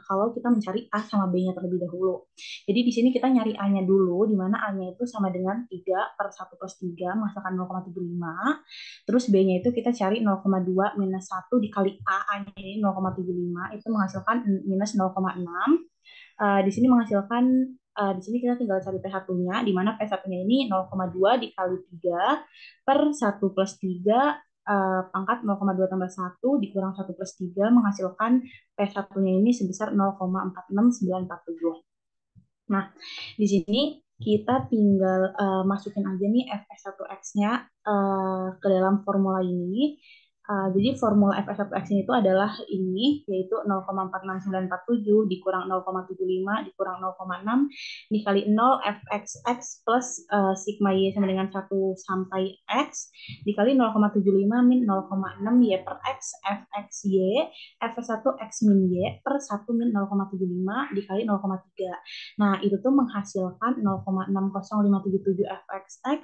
kalau kita mencari A sama B-nya terlebih dahulu. Jadi di sini kita nyari A-nya dulu, di mana A-nya itu sama dengan 3 per 1 plus 3, menghasilkan 0,75. Terus B-nya itu kita cari 0,2 minus 1 dikali A-nya ini 0,75, itu menghasilkan minus 0,6. Di sini menghasilkan, di sini kita tinggal cari P1-nya, di mana P1-nya ini 0,2 dikali 3 per 1 plus 3 pangkat 0,2 tambah 1 dikurang 1 plus 3 menghasilkan P1-nya ini sebesar 0,46947. Nah, di sini kita tinggal masukin aja nih Fs1x-nya ke dalam formula ini. Jadi formula Fs1x ini itu adalah ini, yaitu 0,46947 dikurang 0,75 dikurang 0,6 dikali 0 Fxx plus sigma Y sama dengan 1 sampai X dikali 0,75 min 0,6 Y per X Fx Y F1 X min Y per 1 min 0,75 dikali 0,3. Nah, itu tuh menghasilkan 0,60577 Fxx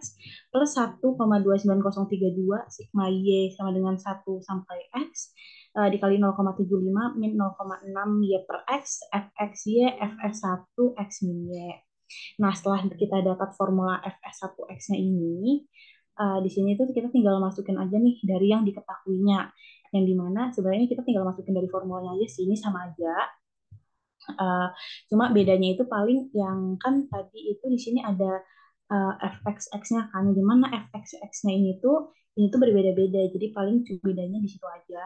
plus 1,29032 sigma Y sama dengan 1 sampai X dikali 0,75 min 0,6 Y per X, Fx Y, Fs1, X min Y. Nah, setelah kita dapat formula Fs1x-nya ini, di sini tuh kita tinggal masukin aja nih dari yang diketahuinya. Yang dimana sebenarnya kita tinggal masukin dari formulanya aja sih, ini sama aja. Cuma bedanya itu paling yang kan tadi itu di sini ada Fxx-nya kan, dimana Fxx-nya ini tuh berbeda-beda, jadi paling bedanya di situ aja.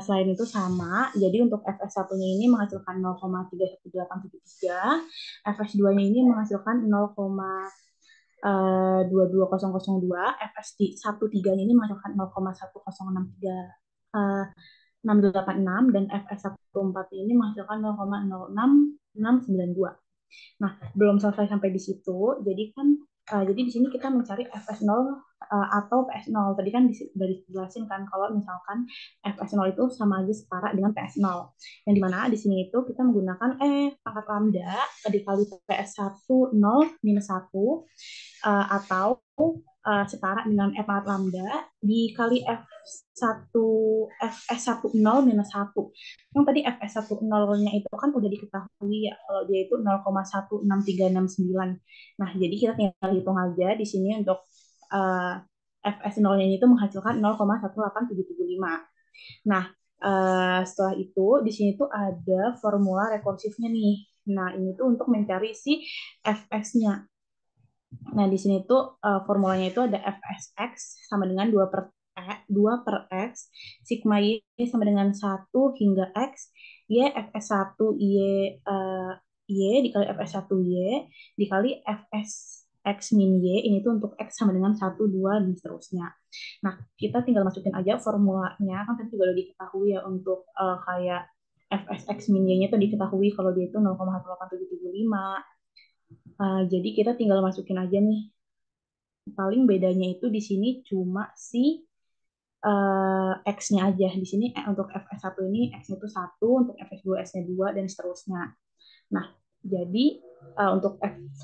Selain itu sama, jadi untuk Fs1-nya ini menghasilkan 0,31873, Fs2-nya ini menghasilkan 0,22002, Fs1-3-nya ini menghasilkan 0,1063 686, dan Fs1-4 ini menghasilkan 0,06692. Nah, belum selesai sampai di situ. Jadi kan, jadi di sini kita mencari Fs0 atau Ps0. Tadi kan sudah dijelasin kan kalau misalkan Fs0 itu sama aja setara dengan Ps0. Yang dimana di sini itu kita menggunakan pangkat lambda dikali Ps10 minus 1 atau setara dengan pangkat lambda dikali Fs10 minus 1. Yang tadi Fs10-nya itu kan udah diketahui ya, kalau dia itu 0,16369. Nah, jadi kita tinggal hitung aja di sini untuk Fs0-nya itu menghasilkan 0,18775. Nah, setelah itu di sini tuh ada formula rekursifnya nih, Nah, ini tuh untuk mencari si fs-nya. Nah, di sini tuh formulanya itu ada fsx sama dengan 2 per x, sigma y sama dengan 1 hingga x, y fs1 y dikali fs1 y dikali fs x min y, ini tuh untuk x sama dengan 1, 2, dan seterusnya. Nah, kita tinggal masukin aja formulanya, kan tadi juga udah diketahui ya untuk kayak fsx min y-nya tuh diketahui kalau dia itu 0,18775. Jadi kita tinggal masukin aja nih. Paling bedanya itu di sini cuma si X-nya aja. Di sini untuk fs1 ini X-nya itu 1, untuk fs2 S-nya 2, dan seterusnya. Nah, jadi untuk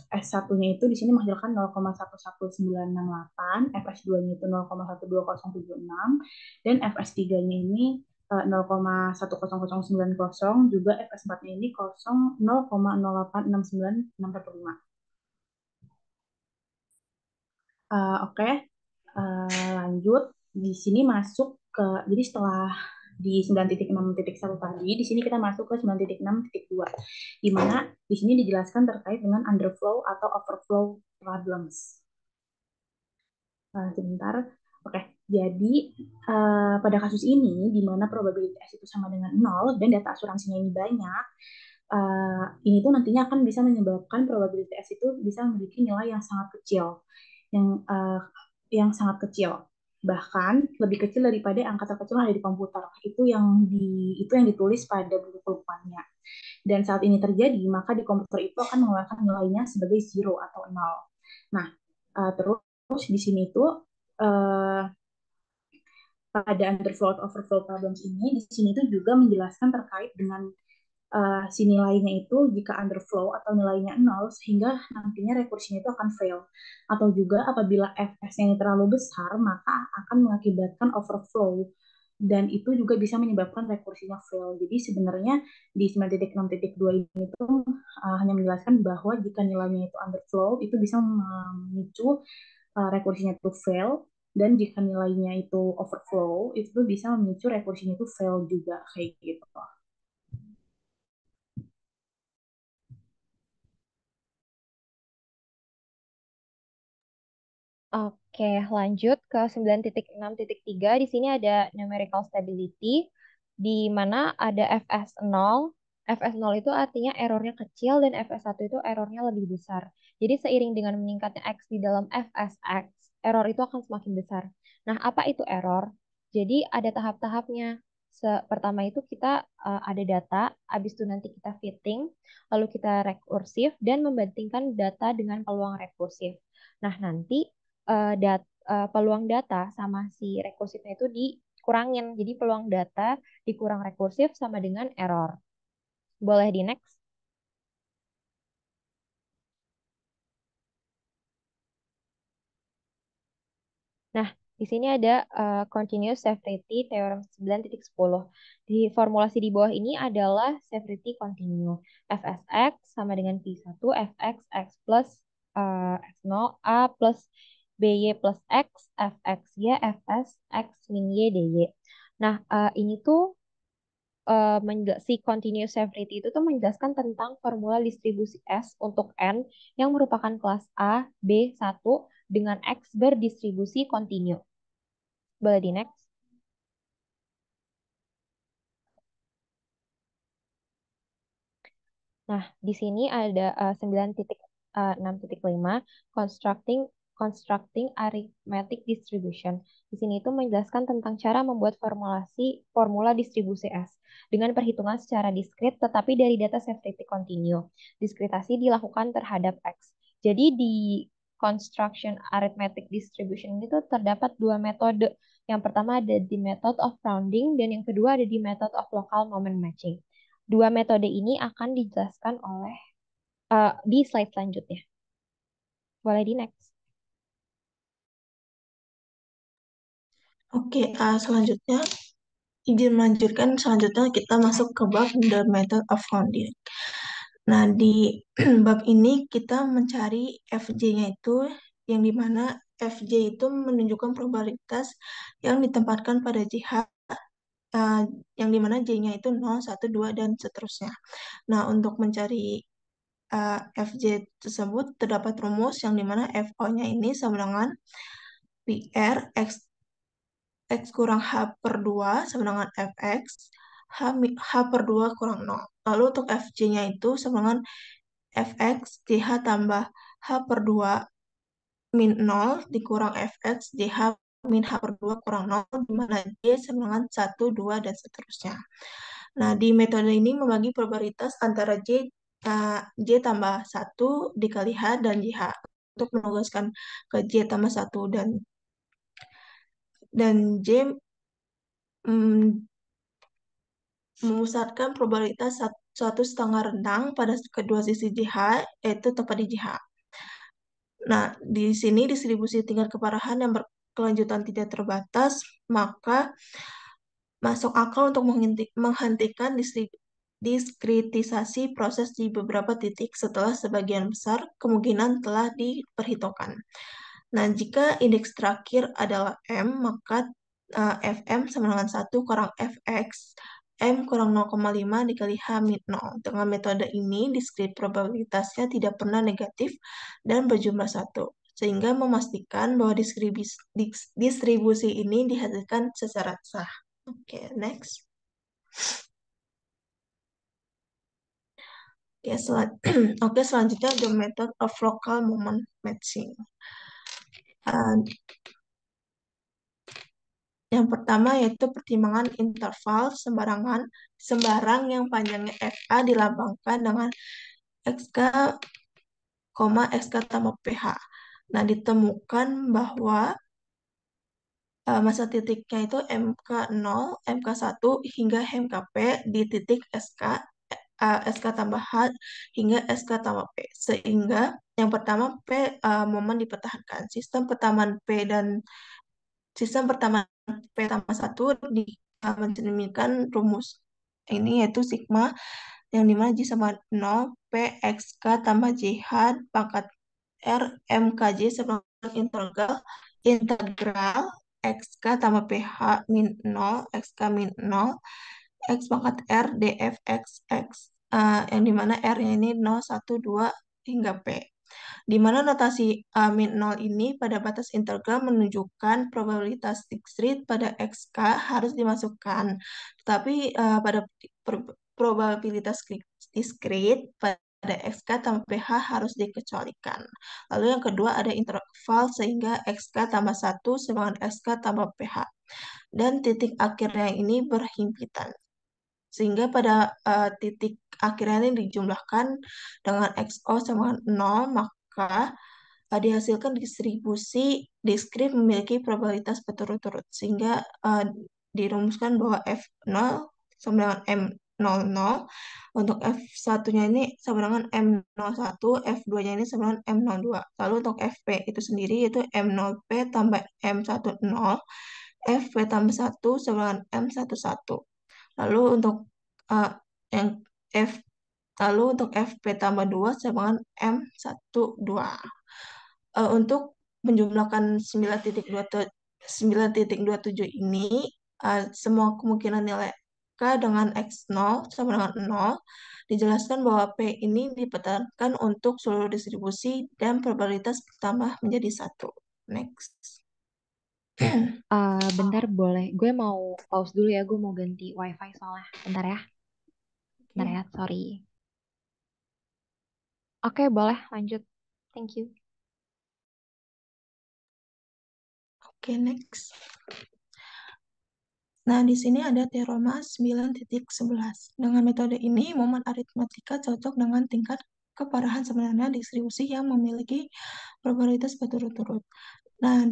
fs1-nya itu di sini menghasilkan 0,11968, fs2-nya itu 0,12076, dan fs3-nya ini 0,10090, juga fs4-nya ini 0,0869615. Oke, lanjut. Di sini masuk ke, jadi setelah di 9.6.1 tadi, di sini kita masuk ke 9.6.2, di mana di sini dijelaskan terkait dengan underflow atau overflow problems. Sebentar. Oke, jadi pada kasus ini, di mana probability S itu sama dengan 0 dan data asuransinya ini banyak, ini tuh nantinya akan bisa menyebabkan probability S itu bisa memiliki nilai yang sangat kecil, yang sangat kecil, bahkan lebih kecil daripada angka terkecil yang ada di komputer. Itu yang ditulis pada buku kelukuannya. Dan saat ini terjadi, maka di komputer itu akan mengeluarkan nilainya sebagai 0 atau 0. Nah, terus di sini itu pada underflow overflow problems ini, di sini itu juga menjelaskan terkait dengan si nilainya itu jika underflow atau nilainya 0, sehingga nantinya rekursinya itu akan fail. Atau juga apabila fs-nya ini terlalu besar, maka akan mengakibatkan overflow. Dan itu juga bisa menyebabkan rekursinya fail. Jadi sebenarnya di 9.6.2 ini itu hanya menjelaskan bahwa jika nilainya itu underflow, itu bisa memicu rekursinya itu fail. Dan jika nilainya itu overflow, itu bisa memicu rekursinya itu fail juga, kayak gitu. Oke, lanjut ke 9.6.3. Di sini ada numerical stability, di mana ada fs0. Fs0 itu artinya errornya kecil dan fs1 itu errornya lebih besar. Jadi seiring dengan meningkatnya x di dalam fsx, error itu akan semakin besar. Nah, apa itu error? Jadi ada tahap-tahapnya. Pertama itu kita ada data, habis itu nanti kita fitting, lalu kita rekursif, dan membandingkan data dengan peluang rekursif. Nah, nanti peluang data sama si rekursifnya itu dikurangin. Jadi peluang data dikurang rekursif sama dengan error. Boleh di next? Nah, di sini ada continuous severity teorem 9.10. Di formulasi di bawah ini adalah severity continue. Fsx sama dengan P1 Fx x plus x0 A plus BY plus X Fx Y Fs X min Y dy. Nah, ini tuh si continuous severity itu tuh menjelaskan tentang formula distribusi S untuk N yang merupakan kelas A, B1 dengan X berdistribusi kontinu. Boleh di next? Nah, di sini ada 9.6.5 constructing constructing arithmetic distribution. Di sini itu menjelaskan tentang cara membuat formula distribusi S dengan perhitungan secara diskrit tetapi dari data severity continue. Diskritasi dilakukan terhadap X. Jadi di construction arithmetic distribution itu terdapat dua metode. Yang pertama ada di method of rounding dan yang kedua ada di method of local moment matching. Dua metode ini akan dijelaskan oleh di slide selanjutnya. Boleh di next. Oke, selanjutnya izin melanjutkan. Selanjutnya kita masuk ke bab the method of rounding. Nah, di bab ini kita mencari FJ-nya itu yang dimana FJ itu menunjukkan probabilitas yang ditempatkan pada jh yang dimana J-nya itu 0, 1, 2, dan seterusnya. Nah, untuk mencari Fj tersebut terdapat rumus yang dimana FO-nya ini sama dengan PR X kurang H per 2 sama dengan Fx H per 2 kurang 0. Lalu untuk Fj-nya itu sama dengan Fx DH tambah H per 2 min 0 dikurang Fx DH min H per 2 kurang 0, di mana J sama dengan 1, 2, dan seterusnya. Nah, di metode ini membagi probabilitas antara J tambah 1 dikali H dan JH untuk menugaskan ke J tambah 1 dan J memusatkan probabilitas suatu setengah rentang pada kedua sisi JH, yaitu tepat di JH. Nah, di sini distribusi tingkat keparahan yang berkelanjutan tidak terbatas, maka masuk akal untuk menghentikan diskritisasi proses di beberapa titik setelah sebagian besar kemungkinan telah diperhitungkan. Nah, jika indeks terakhir adalah M, maka Fm sama dengan 1 kurang Fx, M kurang 0,5 dikali H min 0. Dengan metode ini, diskrit probabilitasnya tidak pernah negatif dan berjumlah 1, sehingga memastikan bahwa distribusi ini dihasilkan secara sah. Oke, next. Oke, selanjutnya the method of local moment matching. Yang pertama yaitu pertimbangan interval sembarang yang panjangnya FA dilambangkan dengan XK, XK tambah PH. Nah, ditemukan bahwa masa titiknya itu MK0, MK1 hingga MKP di titik SK tambah H hingga SK tambah P. Sehingga yang pertama P momen dipertahankan. Sistem pertamaan P tambah 1 mencerminkan rumus ini yaitu sigma yang dimana J sama 0 P XK tambah JH pangkat R MKJ sama integral XK tambah PH min 0 XK min 0 X pangkat R df X yang dimana R-nya ini 0, 1, 2 hingga P. Di mana notasi min 0 ini pada batas integral menunjukkan probabilitas diskrit pada XK harus dimasukkan. Tetapi pada probabilitas diskrit pada XK tambah PH harus dikecualikan. Lalu yang kedua ada interval sehingga XK tambah 1 sama dengan XK tambah PH. Dan titik akhirnya ini berhimpitan. Sehingga pada titik akhirnya ini dijumlahkan dengan XO sama 0, maka dihasilkan distribusi diskrit memiliki probabilitas berturut-turut. Sehingga dirumuskan bahwa F0 sama dengan M00, untuk F1-nya ini sama dengan M01, F2-nya ini sama dengan M02. Lalu untuk Fp itu sendiri yaitu M0P tambah M10, Fp tambah 1 sama dengan M11. Lalu untuk uh, yang F lalu untuk Fp tambah 2 sama dengan M12. Untuk menjumlahkan 9.27 ini, semua kemungkinan nilai K dengan X0 sama dengan 0, dijelaskan bahwa P ini dipertahankan untuk seluruh distribusi dan probabilitas bertambah menjadi 1. Next. Bentar boleh. Gue mau pause dulu ya. Gue mau ganti wifi soalnya. Bentar ya. Bentar ya. Sorry. Oke, boleh lanjut. Thank you. Oke, next. Nah, di sini ada teorema 9.11. Dengan metode ini, momen aritmatika cocok dengan tingkat keparahan sebenarnya distribusi yang memiliki probabilitas berturut-turut. Nah,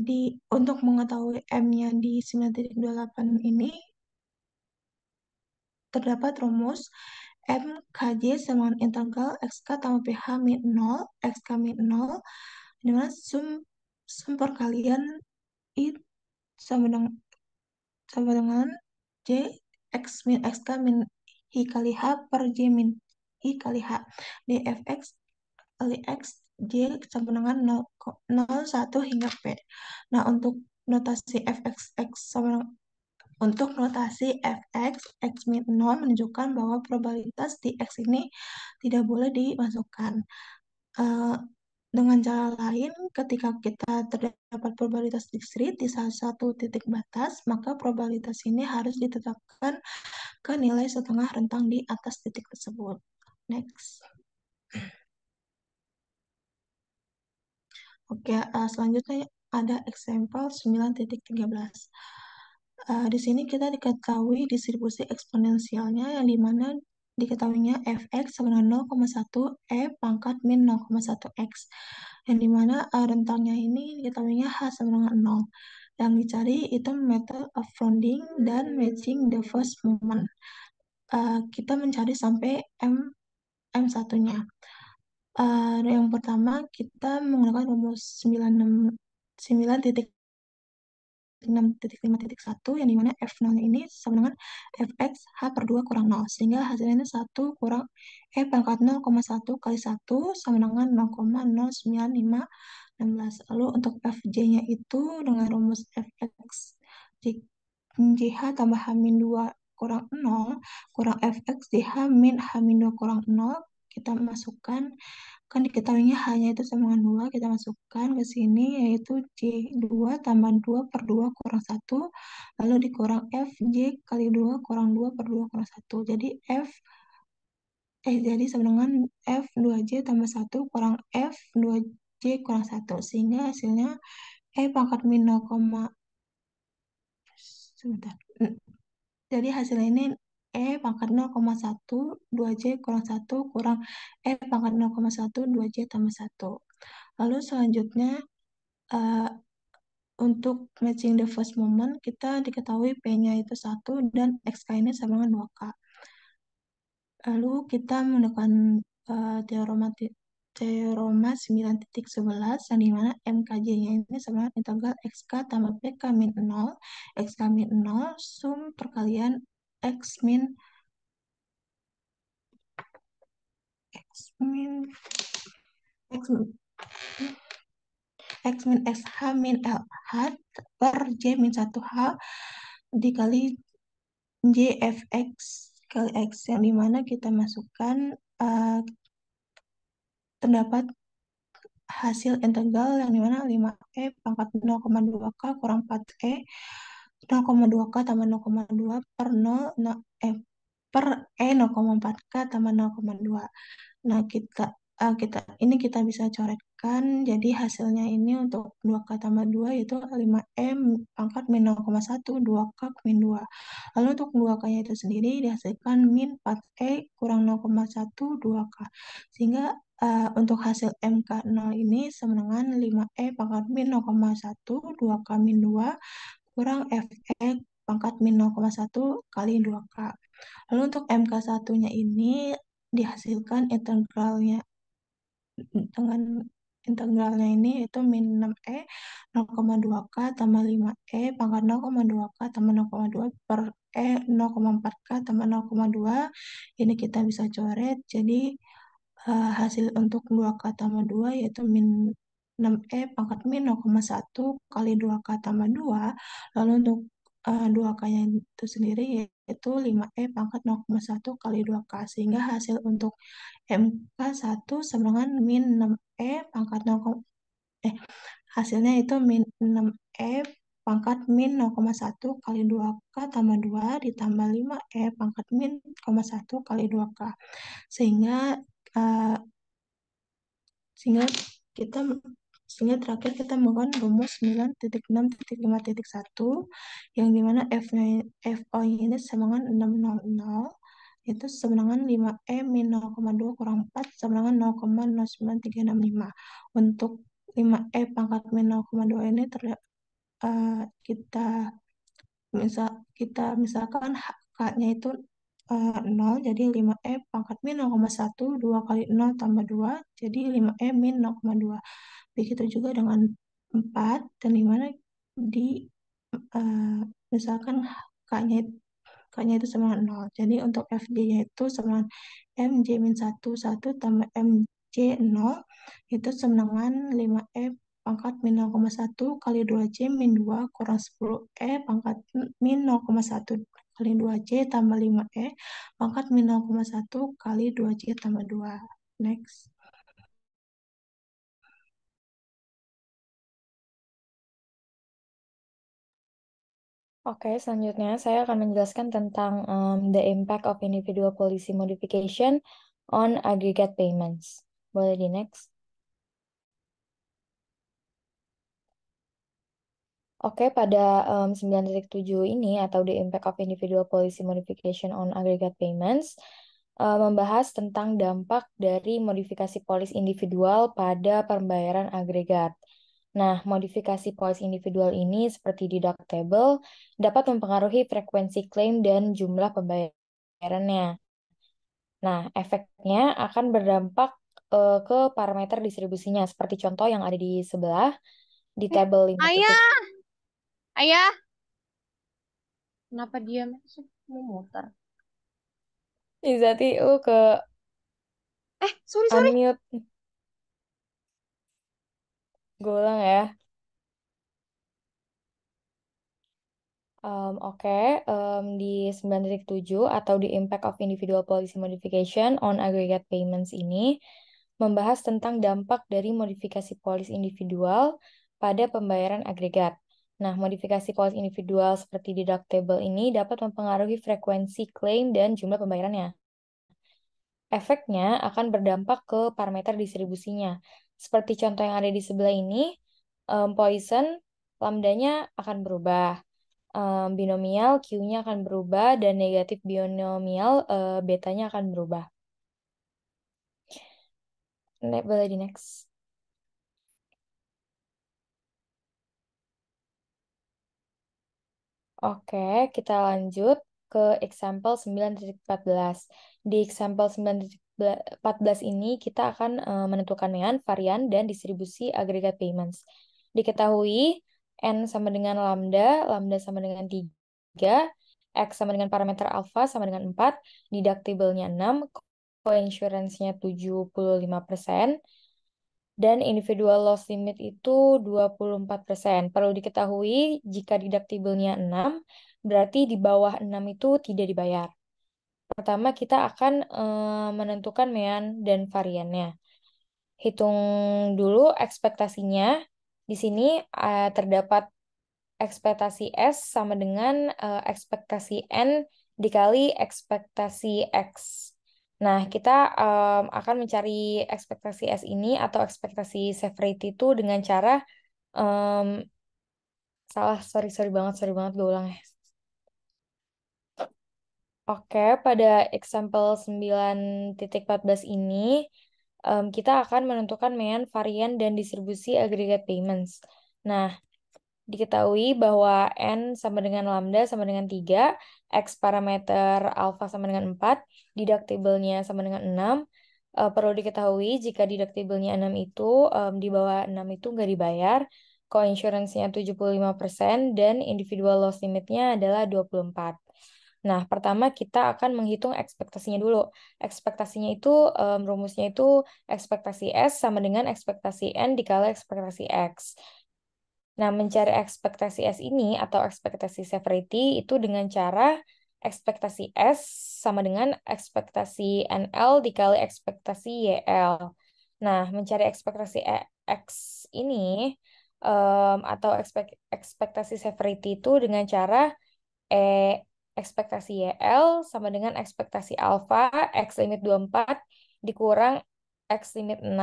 untuk mengetahui M-nya di 9.28 ini, terdapat rumus MKJ sama dengan integral XK tambah PH min 0, XK min 0, dengan sum perkalian I sama dengan J X min XK min I kali H per J min I kali H dfx kali X J sama dengan 0, 1 hingga P. Nah, untuk notasi fxx sama Untuk notasi fx, x min 0 menunjukkan bahwa probabilitas di x ini tidak boleh dimasukkan. Eh, dengan cara lain, ketika kita terdapat probabilitas diskrit di salah satu titik batas, maka probabilitas ini harus ditetapkan ke nilai setengah rentang di atas titik tersebut. Next. Oke, selanjutnya ada example 9.13. Di sini kita diketahui distribusi eksponensialnya yang dimana diketahuinya fx sama dengan 0,1 e pangkat min 0,1 x, yang dimana rentangnya ini diketahuinya h sama dengan 0. Yang dicari itu method of rounding dan matching the first moment. Kita mencari sampai m1-nya. Yang pertama kita menggunakan rumus 9.5.1 yang dimana f0 ini sama dengan fx h per 2 kurang 0, sehingga hasilnya 1 kurang e pangkat 0,1 kali 1 sama dengan 0,09516. Lalu untuk fj-nya itu dengan rumus fx jh tambah h-2 kurang 0 kurang fx jh min h-2 kurang 0, kita masukkan, kan diketahuinya hanya itu sama dengan 2, kita masukkan ke sini yaitu J2 tambah 2 per 2 kurang 1, lalu dikurang FJ kali 2 kurang 2 per 2 kurang 1. Jadi sama dengan F2J tambah 1 kurang F2J kurang 1, sehingga hasilnya E pangkat min 0, sebentar. Jadi hasilnya ini E pangkat 0,1 2J kurang 1 kurang E pangkat 0,1 2J tambah 1. Lalu selanjutnya untuk matching the first moment kita diketahui P-nya itu 1 dan XK ini sama dengan 2K. Lalu kita menggunakan teorema 9.11 yang dimana MKJ-nya ini sama dengan integral XK tambah PK min 0, XK min 0, sum perkalian X min X min X min X min XH min LH per J min 1H dikali JFX kali X, yang dimana kita masukkan terdapat hasil integral yang dimana 5E pangkat 0,2K kurang 4E 0,2K tambah 0,2 per 0, per E 0,4K tambah 0,2. Nah, ini kita bisa coretkan. Jadi hasilnya ini untuk 2K tambah 2 yaitu 5M pangkat min 0,1, 2K min 2. Lalu untuk 2K-nya itu sendiri dihasilkan min 4E kurang 0,1, 2K. Sehingga untuk hasil MK0 ini sama dengan 5E pangkat min 0,1, 2K min 2 kurang FE pangkat min 0,1 kali 2K. Lalu untuk MK1-nya ini dihasilkan dengan integralnya ini yaitu min 6E 0,2K tambah 5E pangkat 0,2K tambah 0,2 per E 0,4K tambah 0,2. Ini kita bisa coret, jadi hasil untuk 2K tambah 2 yaitu min 6E pangkat min 0,1 kali 2K tambah 2. Lalu untuk 2K-nya itu sendiri yaitu 5E pangkat 0,1 kali 2K, sehingga hasil untuk MK1 sama dengan min 6E pangkat 0, hasilnya itu min 6E pangkat min 0,1 kali 2K tambah 2 ditambah 5E pangkat min 0,1 kali 2K. Sehingga uh, sehingga kita sehingga terakhir kita menggunakan rumus 9.6.5.1 yang dimana FO-nya ini sama dengan 600 itu sama dengan 5E min 0,2 kurang 4 sama dengan 0,09365. Untuk 5E pangkat min 0,2 ini kita misalkan K-nya itu 0, jadi 5E pangkat min 0,1, 2 kali 0 tambah 2, jadi 5E min 0,2. Begitu juga dengan 4, dan dimana misalkan K-nya itu sama dengan 0. Jadi untuk FJ-nya itu sama dengan MJ min 1, 1 tambah MJ 0 itu sama dengan 5E pangkat min 0,1 kali 2C min 2 kurang 10E pangkat min 0,1 kali 2C tambah 5E pangkat min 0,1 kali 2C tambah 2. Next. Oke, selanjutnya saya akan menjelaskan tentang the impact of individual policy modification on aggregate payments. Boleh di next? Oke, pada 9.7 ini atau the impact of individual policy modification on aggregate payments membahas tentang dampak dari modifikasi polis individual pada pembayaran agregat. Nah, modifikasi polis individual ini seperti deductible dapat mempengaruhi frekuensi klaim dan jumlah pembayarannya. Nah, efeknya akan berdampak ke parameter distribusinya seperti contoh yang ada di sebelah di tabel 5. Ayah, ayah, kenapa dia masih mau muter? Izati ke Sorry. unmute. Gue ulang ya. Oke, di 9.7 atau di impact of individual policy modification on aggregate payments ini membahas tentang dampak dari modifikasi polis individual pada pembayaran agregat. Nah, modifikasi polis individual seperti deductible ini dapat mempengaruhi frekuensi klaim dan jumlah pembayarannya. Efeknya akan berdampak ke parameter distribusinya. Seperti contoh yang ada di sebelah ini, Poisson, lambdanya akan berubah. Binomial, Q-nya akan berubah, dan negatif binomial, betanya akan berubah. Boleh di next. Oke, kita lanjut ke example 9.14. Di example 9.14 ini kita akan menentukan mean, varian, dan distribusi aggregate payments. Diketahui N sama dengan lambda, lambda sama dengan 3, X sama dengan parameter alpha sama dengan 4, deductible-nya 6, coinsurance-nya 75%, dan individual loss limit itu 24%. Perlu diketahui jika deductible-nya 6, berarti di bawah 6 itu tidak dibayar. Pertama, kita akan menentukan mean dan variannya. Hitung dulu ekspektasinya. Di sini terdapat ekspektasi S sama dengan ekspektasi N dikali ekspektasi X. Nah, kita akan mencari ekspektasi S ini atau ekspektasi severity itu dengan cara sorry banget, gue ulang ya. Oke, pada example 9.14 ini kita akan menentukan mean, varian, dan distribusi aggregate payments. Nah, diketahui bahwa N sama dengan lambda sama dengan 3, X parameter alpha sama dengan 4, deductible-nya sama dengan 6. Perlu diketahui jika deductible-nya 6 itu di bawah 6 itu nggak dibayar, coinsurance-nya 75%, dan individual loss limit-nya adalah 24. Nah, pertama kita akan menghitung ekspektasinya dulu. Ekspektasinya itu, rumusnya itu ekspektasi S sama dengan ekspektasi N dikali ekspektasi X. Nah, mencari ekspektasi S ini atau ekspektasi severity itu dengan cara ekspektasi S sama dengan ekspektasi NL dikali ekspektasi YL. Nah, mencari ekspektasi X ini atau ekspektasi severity itu dengan cara ekspektasi YL sama dengan ekspektasi alpha X limit 24 dikurang X limit 6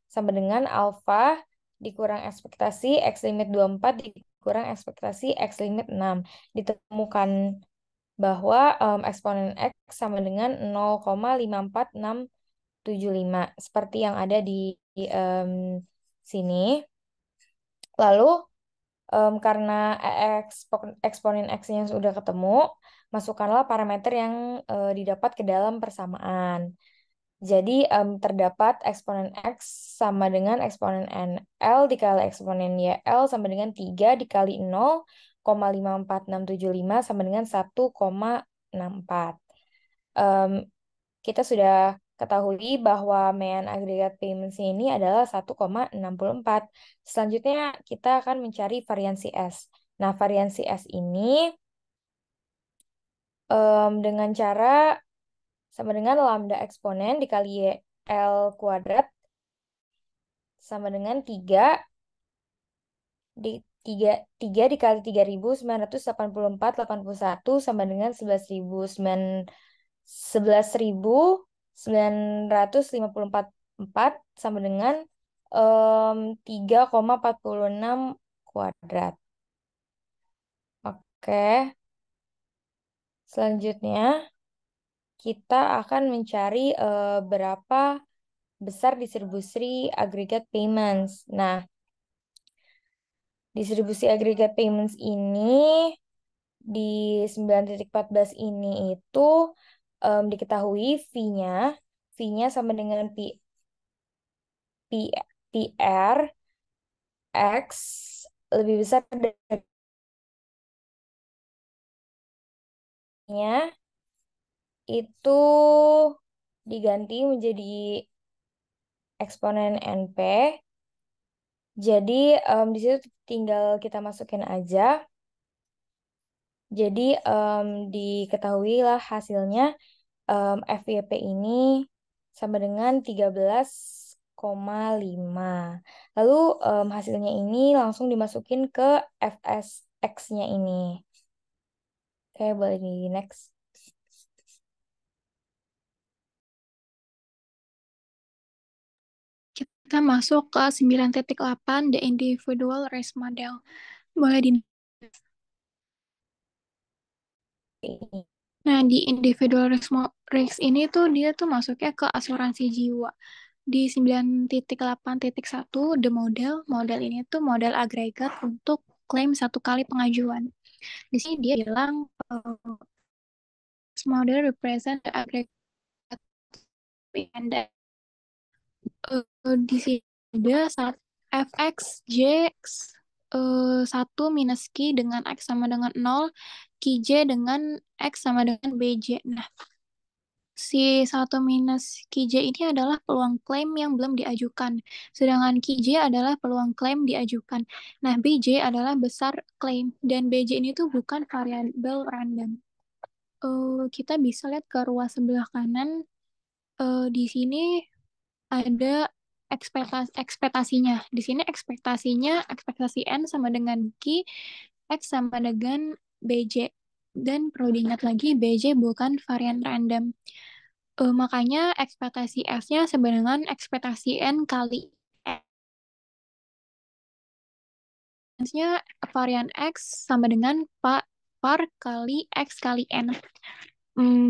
sama dengan alpha dikurang ekspektasi X limit 24 dikurang ekspektasi X limit 6. Ditemukan bahwa eksponen X sama dengan 0,54675 seperti yang ada di sini. Lalu karena eksponen X-nya sudah ketemu, masukkanlah parameter yang didapat ke dalam persamaan. Jadi terdapat eksponen X sama dengan eksponen NL dikali eksponen YL sama dengan 3 dikali 0,54675 sama dengan 1,64. Kita sudah ketahui bahwa mean aggregate payments ini adalah 1,64. Selanjutnya kita akan mencari variansi S. Nah, variansi S ini dengan cara sama dengan lambda eksponen dikali L kuadrat sama dengan 3 di 3 dikali 3.984,81 sama dengan 11.954 sama dengan 3,46 kuadrat. Oke. Selanjutnya kita akan mencari berapa besar distribusi aggregate payments. Nah, distribusi aggregate payments ini di 9.14 ini itu diketahui fee-nya sama dengan PR X lebih besar dari itu diganti menjadi eksponen NP. Jadi di situ tinggal kita masukin aja. Jadi diketahuilah hasilnya FYP ini sama dengan 13,5. Lalu hasilnya ini langsung dimasukin ke FSX-nya ini. Oke, boleh di next. Kita masuk ke 9.8, the individual race model. Boleh di Nah, di individual risk ini tuh dia tuh masuknya ke asuransi jiwa. Di 9.8.1, the model ini tuh model agregat untuk klaim satu kali pengajuan. Di sini dia bilang model represent the aggregate and di sini ada fx j 1 minus Q dengan X sama dengan 0, Qj dengan X sama dengan Bj. Nah, si 1 minus Qj ini adalah peluang klaim yang belum diajukan, sedangkan Qj adalah peluang klaim diajukan. Nah, Bj adalah besar klaim, dan Bj ini tuh bukan variabel random. Kita bisa lihat ke ruas sebelah kanan, di sini ada ekspektasinya. Di sini ekspektasi N sama dengan Q, X sama dengan BJ. Dan perlu diingat lagi, BJ bukan varian random. Makanya ekspektasi S-nya sama dengan ekspektasi N kali N-nya varian X sama dengan par kali X kali N.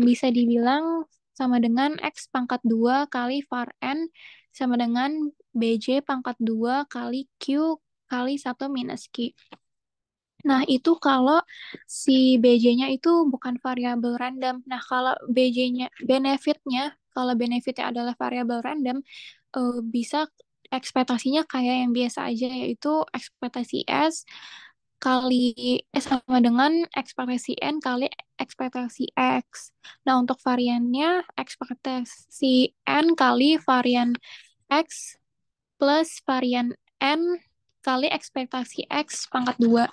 Bisa dibilang sama dengan X pangkat 2 kali var N sama dengan BJ pangkat 2 kali Q kali 1 minus Q. Nah, itu kalau si BJ-nya itu bukan variabel random. Nah, kalau kalau benefitnya adalah variabel random, bisa ekspektasinya kayak yang biasa aja, yaitu ekspektasi S sama dengan ekspektasi N kali ekspektasi X. Nah, untuk variannya ekspektasi N kali varian X plus varian N kali ekspektasi X pangkat 2.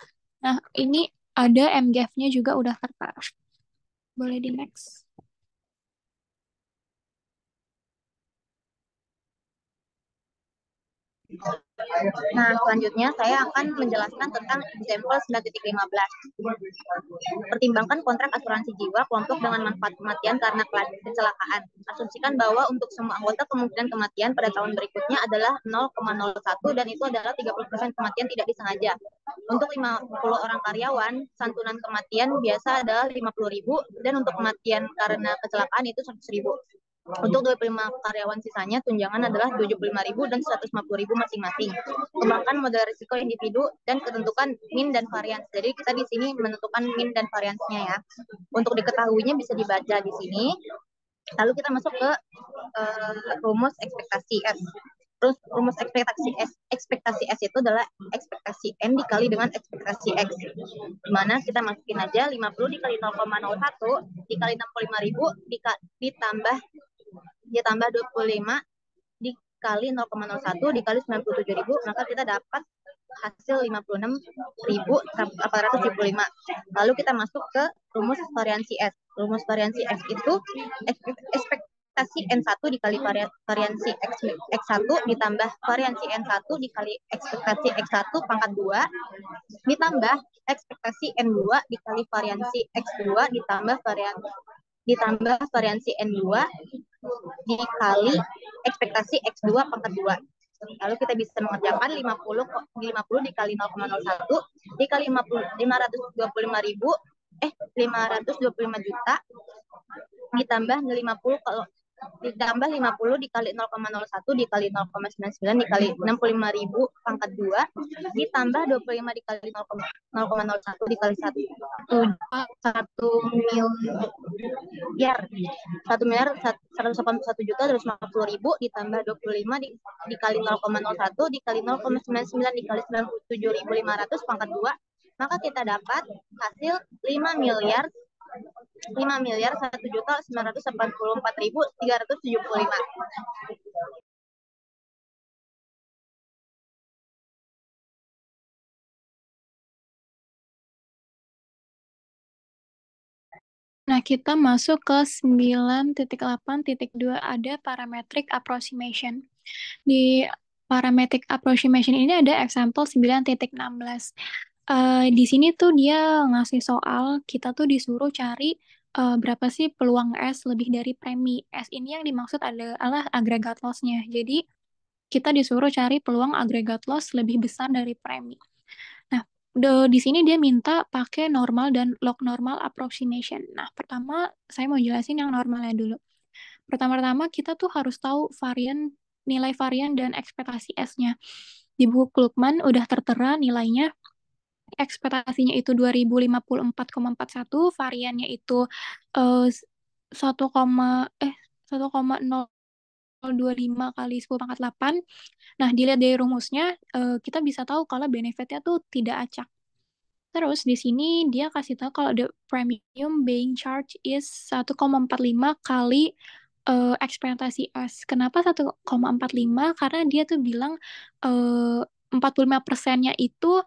Nah, ini ada MGF-nya juga udah tertera. Boleh di next. Nah, selanjutnya saya akan menjelaskan tentang example 9.15. Pertimbangkan kontrak asuransi jiwa kelompok dengan manfaat kematian karena kecelakaan. Asumsikan bahwa untuk semua anggota kemungkinan kematian pada tahun berikutnya adalah 0,01 dan itu adalah 30% kematian tidak disengaja. Untuk 50 orang karyawan, santunan kematian biasa adalah 50.000 dan untuk kematian karena kecelakaan itu 100.000. Untuk 25 karyawan sisanya, tunjangan adalah 75.000 dan 150.000 masing-masing. Kembangkan model risiko individu dan ketentukan min dan varians. Jadi kita di sini menentukan min dan variansnya ya. Untuk diketahuinya bisa dibaca di sini. Lalu kita masuk ke rumus ekspektasi S. Terus rumus ekspektasi S itu adalah ekspektasi N dikali dengan ekspektasi X. Dimana kita masukin aja 50 dikali 0,01 dikali 65.000 ditambah ditambah 25 dikali 0,01 dikali 97.000, maka kita dapat hasil 56.875. Lalu kita masuk ke rumus variansi S. Rumus variansi S itu ekspektasi N1 dikali variansi X1 ditambah variansi N1 dikali ekspektasi X1 pangkat 2 ditambah ekspektasi N2 dikali variansi X2 ditambah variansi N2 dikali ekspektasi X2 pangkat 2. Lalu kita bisa mengerjakan 50 dikali 0,01 dikali 525 juta ditambah 50 ditambah 50 dikali 0,01 dikali 0,99 dikali 65.000 pangkat 2 ditambah 25 dikali 0,01 dikali 1 miliar 181 juta 250.000 ditambah 25 dikali 0,01 dikali 0,99 dikali 97.500 pangkat 2, maka kita dapat hasil 5 miliar 1.984.375. Nah, kita masuk ke 9.8.2, ada parametric approximation. Di parametric approximation ini ada example 9.16. Di sini tuh dia ngasih soal, kita tuh disuruh cari berapa sih peluang S lebih dari premi. S ini yang dimaksud adalah agregat loss-nya. Jadi, kita disuruh cari peluang agregat loss lebih besar dari premi. Nah, di sini dia minta pakai normal dan log normal approximation. Nah, pertama saya mau jelasin yang normalnya dulu. Pertama-tama kita tuh harus tahu nilai varian dan ekspektasi S-nya. Di buku Klugman udah tertera nilainya, ekspektasinya itu 2054,41, variannya itu 1,025 kali 10 pangkat 8. Nah, dilihat dari rumusnya, kita bisa tahu kalau benefitnya tuh tidak acak. Terus di sini dia kasih tahu kalau the premium being charged is 1,45 kali ekspektasi S. Kenapa 1,45? Karena dia tuh bilang 45%-nya itu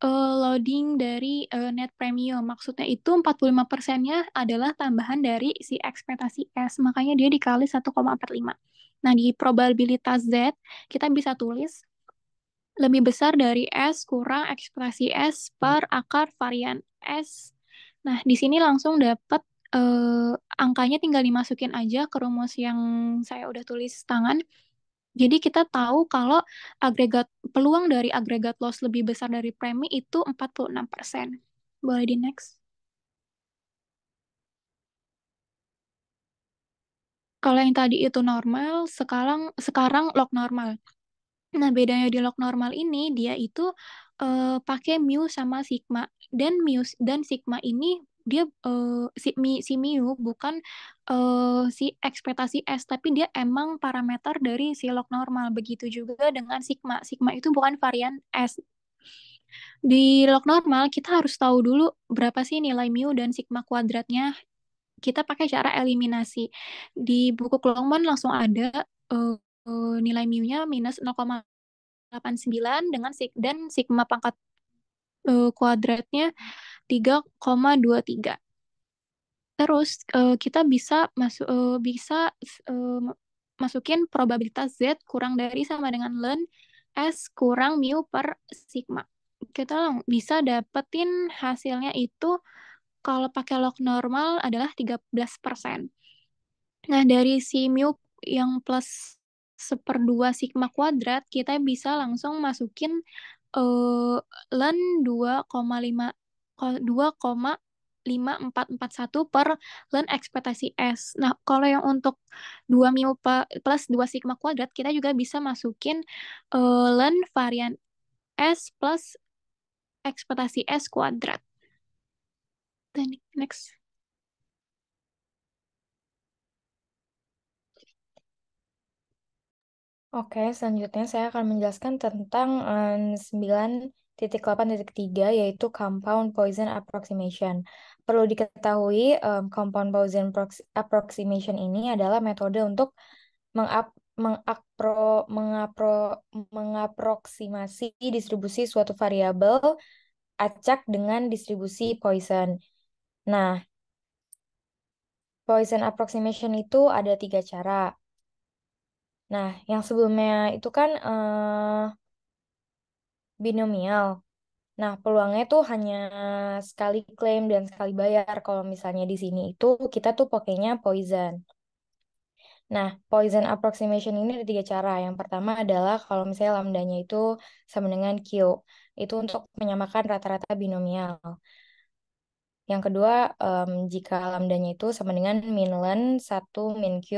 loading dari net premium. Maksudnya itu 45%-nya adalah tambahan dari si ekspektasi S. Makanya dia dikali 1,45. Nah, di probabilitas Z, kita bisa tulis lebih besar dari S kurang ekspektasi S per akar varian S. Nah, di sini langsung dapat angkanya tinggal dimasukin aja ke rumus yang saya udah tulis tangan. Jadi kita tahu kalau peluang dari agregat loss lebih besar dari premi itu 46%. Boleh di next. Kalau yang tadi itu normal, sekarang log normal. Nah, bedanya di log normal ini dia itu pakai mu sama sigma, dan sigma ini dia si mu bukan si ekspektasi S, tapi dia emang parameter dari si log normal. Begitu juga dengan sigma. Sigma itu bukan varian S. Di log normal kita harus tahu dulu berapa sih nilai mu dan sigma kuadratnya. Kita pakai cara eliminasi. Di buku Klugman langsung ada nilai mu-nya minus 0,89 dan sigma pangkat kuadratnya 3,23. Terus kita bisa masukin probabilitas Z kurang dari sama dengan ln S kurang mu per sigma. Kita bisa dapetin hasilnya itu kalau pakai log normal adalah 13%. Nah, dari si mu yang plus 1/2 sigma kuadrat, kita bisa langsung masukin ln 2,5441 per ln ekspektasi S. Nah, kalau yang untuk 2 mu plus 2 sigma kuadrat, kita juga bisa masukin ln varian S plus ekspektasi S kuadrat. Dan next. Oke, selanjutnya saya akan menjelaskan tentang 9.8.3 yaitu compound Poisson approximation. perlu diketahui compound Poisson approximation ini adalah metode untuk mengap- mengaproksimasi distribusi suatu variabel acak dengan distribusi Poisson. Nah, Poisson approximation itu ada 3 cara. Nah, yang sebelumnya itu kan binomial. Nah, peluangnya tuh hanya sekali klaim dan sekali bayar. Kalau misalnya di sini itu kita tuh pakainya Poisson. Nah, Poisson approximation ini ada 3 cara. Yang pertama adalah kalau misalnya lambdanya itu sama dengan Q. Itu untuk menyamakan rata-rata binomial. Yang kedua, jika lambdanya itu sama dengan min ln 1 min Q,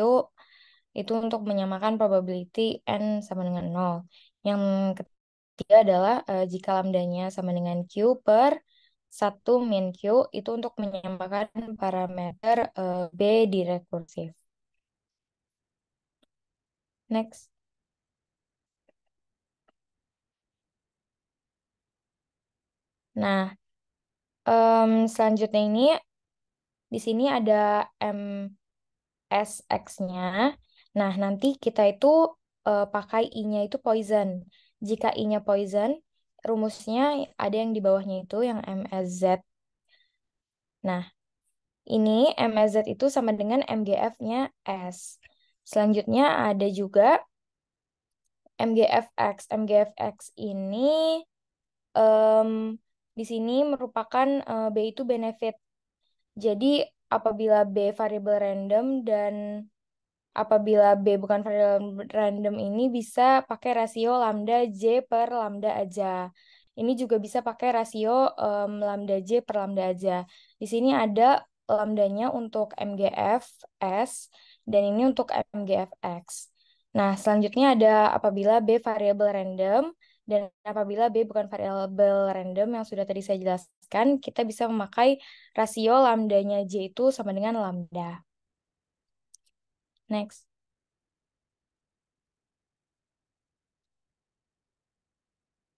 itu untuk menyamakan probability N sama dengan 0. Yang ketiga adalah jika lambdanya sama dengan Q per 1 min Q, itu untuk menyamakan parameter B di rekursif. Next. Nah, selanjutnya ini di sini ada MSX-nya. Nah, nanti kita itu pakai I-nya itu Poisson. Jika I-nya Poisson, rumusnya ada yang di bawahnya itu yang MSZ. Nah, ini MSZ itu sama dengan MGF-nya S. Selanjutnya ada juga MGFX. MGFX ini em, di sini merupakan B itu benefit. Jadi apabila B variabel random dan apabila B bukan variabel random ini bisa pakai rasio lambda J per lambda aja. Ini juga bisa pakai rasio lambda J per lambda aja. Di sini ada lambdanya untuk MGF S dan ini untuk MGF X. Nah, selanjutnya ada apabila B variabel random dan apabila B bukan variabel random yang sudah tadi saya jelaskan, kita bisa memakai rasio lambdanya J itu sama dengan lambda. Next.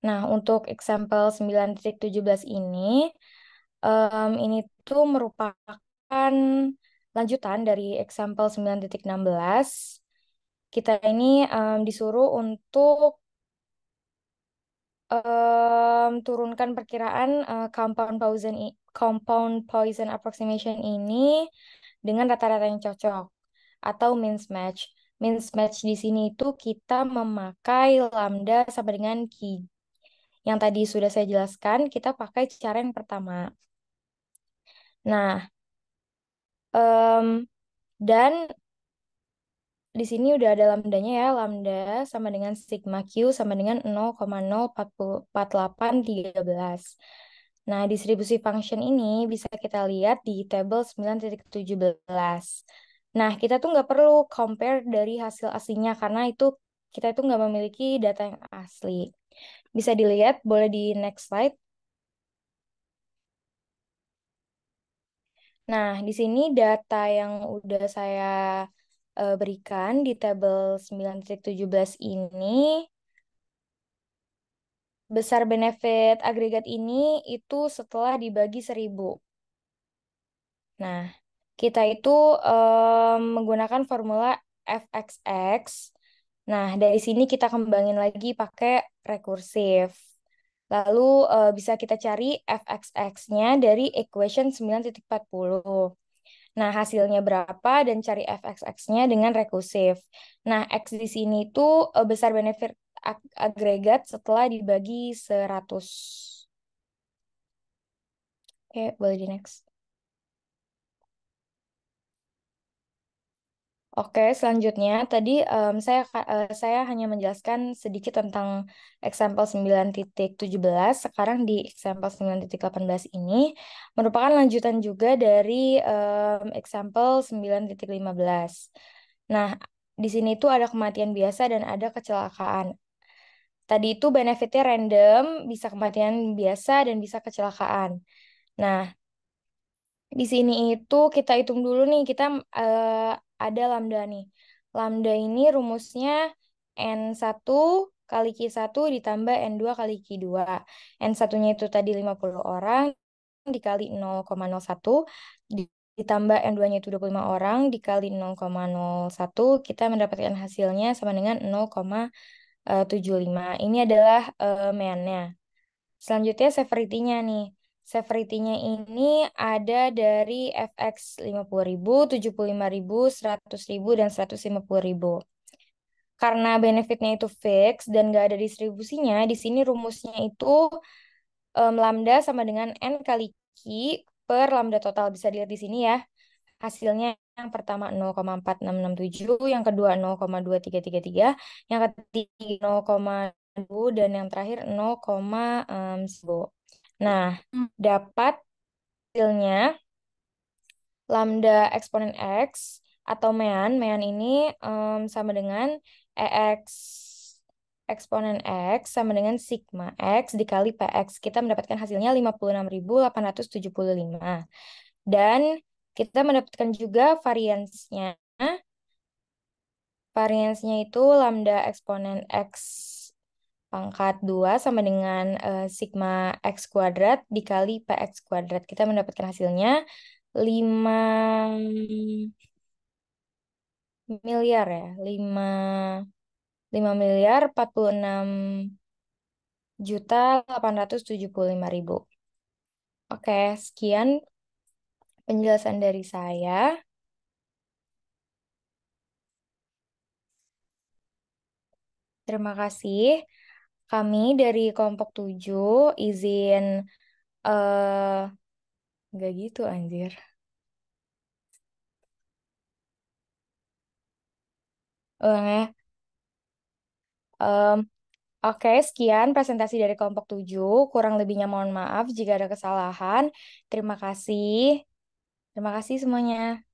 Nah, untuk example 9.17 ini tuh merupakan lanjutan dari example 9.16. Kita ini disuruh untuk turunkan perkiraan compound Poisson approximation ini dengan rata-rata yang cocok atau mean match. Mean match di sini itu kita memakai lambda sama dengan Ki. Yang tadi sudah saya jelaskan, kita pakai cara yang pertama. Nah, dan di sini udah ada lambdanya ya, lambda sama dengan sigma Q sama dengan 0,04813. Nah, distribusi function ini bisa kita lihat di tabel 9.17. Nah, kita tuh nggak perlu compare dari hasil aslinya karena itu kita itu nggak memiliki data yang asli. Bisa dilihat, boleh di next slide. Nah, di sini data yang udah saya berikan di tabel 9.17 ini, besar benefit agregat ini itu setelah dibagi 1000. Nah, kita itu menggunakan formula fxx. Nah, dari sini kita kembangin lagi pakai rekursif. Lalu bisa kita cari fxx-nya dari equation 9.40. Nah, hasilnya berapa dan cari fxx-nya dengan rekursif. Nah, x di sini tuh besar benefit agregat setelah dibagi 100. Oke, boleh di next. Oke, selanjutnya tadi saya hanya menjelaskan sedikit tentang example 9.17. Sekarang di example 9.18 ini merupakan lanjutan juga dari example 9.15. Nah, di sini tuh ada kematian biasa dan ada kecelakaan. Tadi itu benefitnya random, bisa kematian biasa dan bisa kecelakaan. Nah, di sini itu kita hitung dulu nih, kita ada lambda nih. Lambda ini rumusnya N1 kali Q1 ditambah N2 kali Q2. N1-nya itu tadi 50 orang, dikali 0,01 ditambah M2-nya itu 25 orang dikali 0,01 kita mendapatkan hasilnya sama dengan 0,75. Ini adalah meannya. Selanjutnya severity-nya nih. Severity-nya ini ada dari fx 50.000, 75.000, 100.000, dan 150.000. Karena benefitnya itu fix dan gak ada distribusinya, di sini rumusnya itu lambda sama dengan n kali Q per lambda total. Bisa dilihat di sini ya. Hasilnya yang pertama 0,4667, yang kedua 0,2333, yang ketiga 0,2, dan yang terakhir 0,1. Nah, dapat hasilnya lambda eksponen X atau mean. Mean ini sama dengan EX eksponen X sama dengan sigma X dikali PX. Kita mendapatkan hasilnya 56.875. Dan kita mendapatkan juga variansnya. Variansnya itu lambda eksponen X pangkat 2 sama dengan sigma X kuadrat dikali PX kuadrat. Kita mendapatkan hasilnya 5 miliar ya. 5 miliar 46.875.000. Oke, sekian penjelasan dari saya. Terima kasih. Kami dari kelompok 7 izin nggak gitu anjir. Ya. Oke, sekian presentasi dari kelompok 7. Kurang lebihnya mohon maaf jika ada kesalahan. Terima kasih. Terima kasih semuanya.